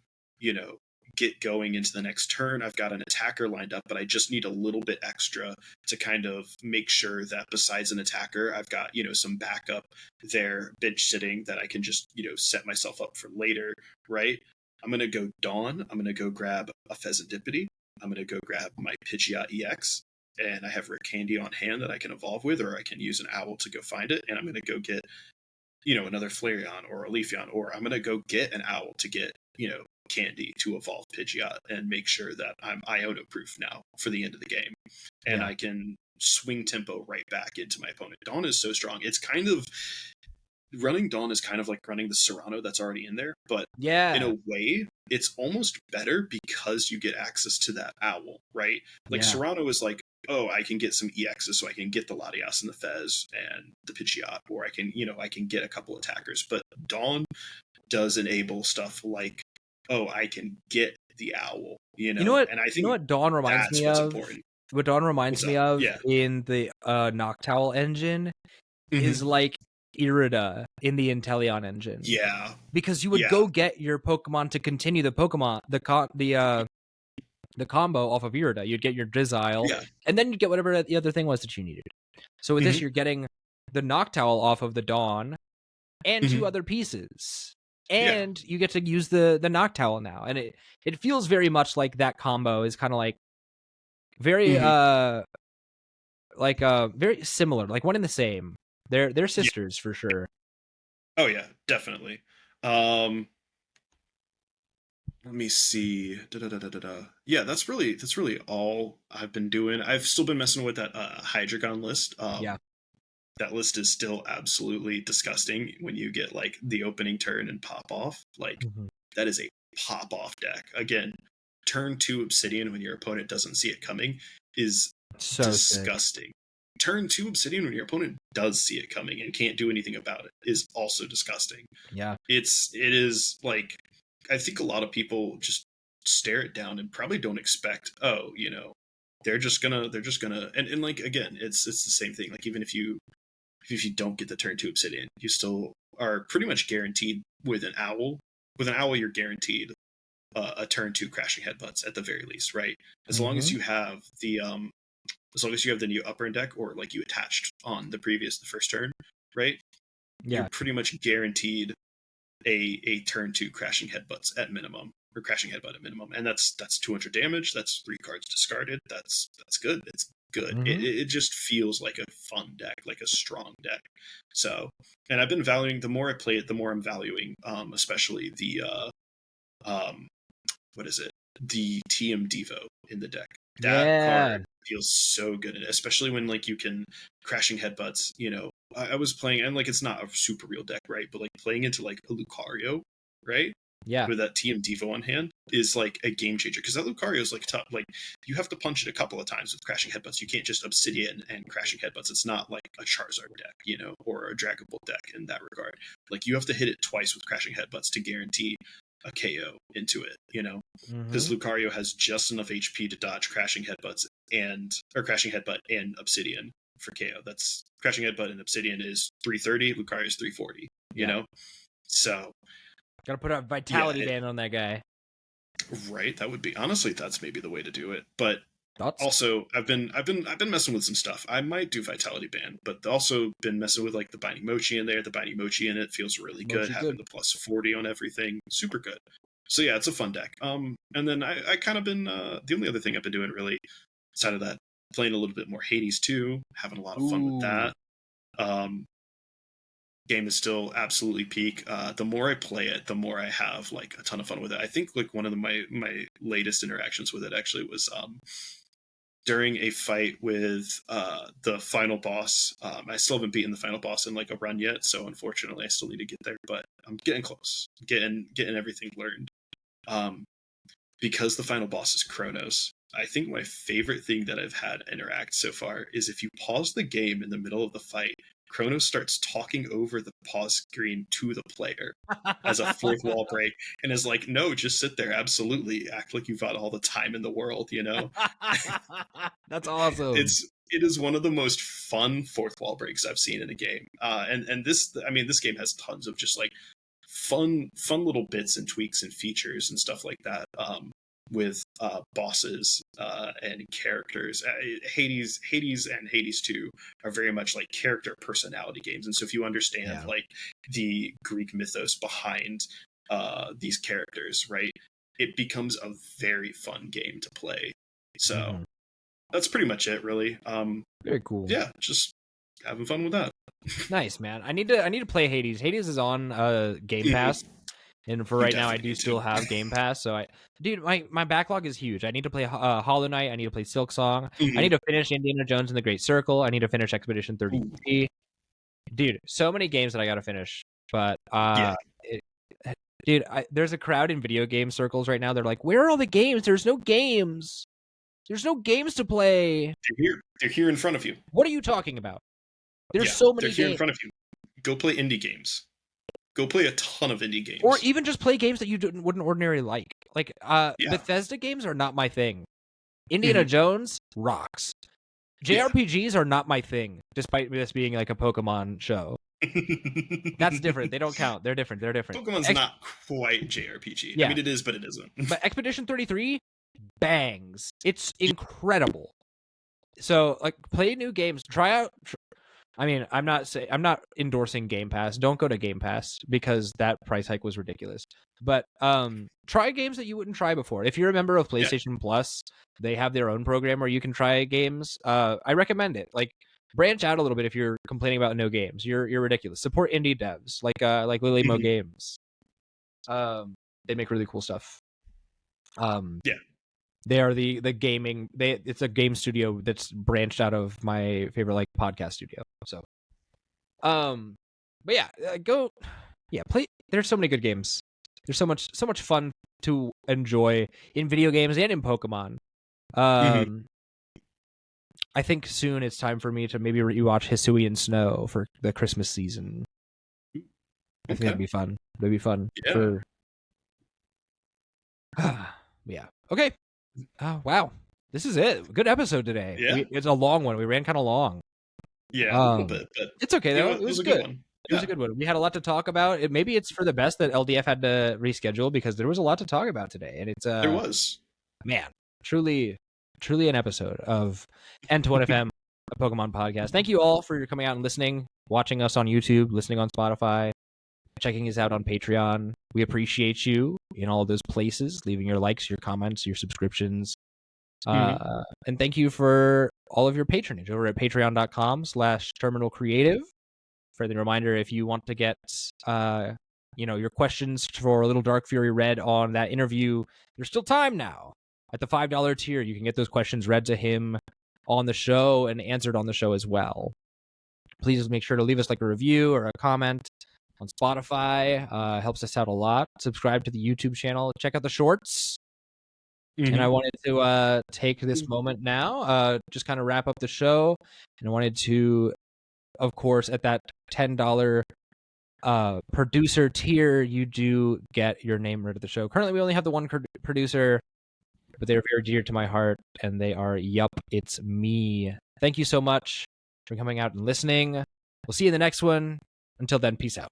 get going into the next turn. I've got an attacker lined up, but I just need a little bit extra to kind of make sure that besides an attacker, I've got, some backup there, bench sitting that I can just, set myself up for later, right? I'm going to go Dawn. I'm going to go grab a Pheasantipity. I'm going to go grab my Pidgeot EX. And I have Rick Candy on hand that I can evolve with, or I can use an Owl to go find it. And I'm going to go get, another Flareon or a Leafeon, or I'm going to go get an Owl to get, Candy to evolve Pidgeot and make sure that I'm Iota proof now for the end of the game. And I can swing tempo right back into my opponent. Dawn is so strong. It's kind of running Dawn is kind of like running the Serrano that's already in there, but in a way, it's almost better because you get access to that Owl, right? Like Serrano is like, oh, I can get some EXs, so I can get the Latias and the Fez and the Pidgeot, or I can, I can get a couple attackers. But Dawn does enable stuff like, oh, I can get the Owl, what? And I think what Dawn reminds me of? Important. What Dawn reminds me of in the Noctowl engine is like Irida in the Inteleon engine. Yeah, because you would go get your Pokemon to continue the combo off of Irida. You'd get your Drizzile, and then you'd get whatever the other thing was that you needed. So with this, you're getting the Noctowl off of the Dawn and two other pieces. And you get to use the Noctowl now. And it feels very much like that combo is kind of like very very similar, like one and the same. They're sisters for sure. Oh yeah, definitely. Let me see. Yeah, that's really all I've been doing. I've still been messing with that Hydreigon list. That list is still absolutely disgusting when you get like the opening turn and pop off. Like that is a pop off deck. Again, turn 2 Obsidian when your opponent doesn't see it coming is so disgusting. Sick. Turn 2 Obsidian when your opponent does see it coming and can't do anything about it is also disgusting. Yeah. It is like, I think a lot of people just stare it down and probably don't expect, they're just gonna and like, again, it's the same thing. Like, even if you don't get the turn 2 Obsidian, you still are pretty much guaranteed with an Owl. With an Owl, you're guaranteed a turn 2 Crashing Headbutts at the very least, right? As long as you have the new upper deck, or like you attached on the first turn, right? You're pretty much guaranteed a turn 2 Crashing Headbutts at minimum, or Crashing Headbutt at minimum, and that's 200 damage. That's 3 cards discarded. That's good. It's good. It just feels like a fun deck, like a strong deck. So, and I've been valuing, the more I play it, the more I'm valuing, especially the what is it? The TM Devo in the deck. That card feels so good, especially when like you can Crashing Headbutts. I was playing, and like it's not a super real deck, right? But like playing into like a Lucario, right? Yeah. With that TM Devo on hand is like a game changer, because that Lucario is like tough. Like, you have to punch it a couple of times with Crashing Headbutts. You can't just Obsidian and Crashing Headbutts. It's not like a Charizard deck, or a Dragon Ball deck in that regard. Like, you have to hit it twice with Crashing Headbutts to guarantee a KO into it, because Lucario has just enough HP to dodge Crashing Headbutts or Crashing Headbutt and Obsidian for KO. That's Crashing Headbutt and Obsidian is 330, Lucario is 340, you know? So gotta put a vitality band on that guy. Right. That would be, honestly, that's maybe the way to do it. But also, I've been messing with some stuff. I might do Vitality Band, but also been messing with like the Binding Mochi in there. The Binding Mochi in it feels really good. Having the plus 40 on everything, super good. So yeah, it's a fun deck. And then I kind of been the only other thing I've been doing really, outside of that, playing a little bit more Hades 2, having a lot of fun with that. Game is still absolutely peak. The more I play it, the more I have like a ton of fun with it. I think like one of my latest interactions with it actually was during a fight with the final boss. I still haven't beaten the final boss in like a run yet, so unfortunately I still need to get there, but I'm getting close, getting everything learned. Because the final boss is Kronos, I think my favorite thing that I've had interact so far is if you pause the game in the middle of the fight, Kronos starts talking over the pause screen to the player as a fourth wall break, and is like, no, just sit there, absolutely, act like you've got all the time in the world, you know. That's awesome. It is one of the most fun fourth wall breaks I've seen in a game, and this, I mean, this game has tons of just like fun little bits and tweaks and features and stuff like that, with bosses and characters. Hades and Hades 2 are very much like character personality games, and so if you understand like the Greek mythos behind these characters, right, it becomes a very fun game to play. So that's pretty much it, really. Very cool. Yeah, just having fun with that. Nice, man. I need to play Hades. Hades is on Game Pass. And for right now, I do still have Game Pass. So dude, my backlog is huge. I need to play Hollow Knight. I need to play Silksong. I need to finish Indiana Jones and the Great Circle. I need to finish Expedition 33. Dude, so many games that I got to finish. But dude, there's a crowd in video game circles right now. They're like, "Where are all the games? There's no games. There's no games to play." They're here in front of you. What are you talking about? There's so many games. They're here in front of you. Go play indie games. Go play a ton of indie games. Or even just play games that you wouldn't ordinarily like. Like, Bethesda games are not my thing. Indiana Jones rocks. JRPGs are not my thing, despite this being like a Pokemon show. That's different. They don't count. They're different. Pokemon's not quite JRPG. Yeah. I mean, it is, but it isn't. But Expedition 33 bangs. It's incredible. So, like, play new games. Try out... I mean, I'm not endorsing Game Pass. Don't go to Game Pass because that price hike was ridiculous. But try games that you wouldn't try before. If you're a member of PlayStation Plus, they have their own program where you can try games. I recommend it. Like, branch out a little bit if you're complaining about no games. You're ridiculous. Support indie devs like Lily Mo Games. They make really cool stuff. They are the gaming. It's a game studio that's branched out of my favorite like podcast studio. So, but yeah, play. There's so many good games. There's so much fun to enjoy in video games and in Pokemon. I think soon it's time for me to maybe rewatch Hisui and Snow for the Christmas season. I think that'd be fun. That'd be fun. Yeah. Okay. Wow. This is it. Good episode today. Yeah. It's a long one. We ran kind of long. Yeah, a little bit. But it's okay, though. It was a good one. It was a good one. We had a lot to talk about. Maybe it's for the best that LDF had to reschedule because there was a lot to talk about today. And it's there was. Man, truly an episode of N21FM, a Pokemon podcast. Thank you all for coming out and listening, watching us on YouTube, listening on Spotify, checking us out on Patreon. We appreciate you in all of those places, leaving your likes, your comments, your subscriptions. And thank you for all of your patronage over at patreon.com/terminalcreative. Friendly reminder, if you want to get your questions for Little Dark Fury read on that interview, there's still time now. At the $5 tier, you can get those questions read to him on the show and answered on the show as well. Please make sure to leave us like a review or a comment on Spotify. Helps us out a lot. Subscribe to the YouTube channel. Check out the shorts. And I wanted to take this moment now, just kind of wrap up the show. And I wanted to, of course, at that $10 producer tier, you do get your name read at the show. Currently, we only have the one producer, but they're very dear to my heart, and they are Yup, It's Me. Thank you so much for coming out and listening. We'll see you in the next one. Until then, peace out.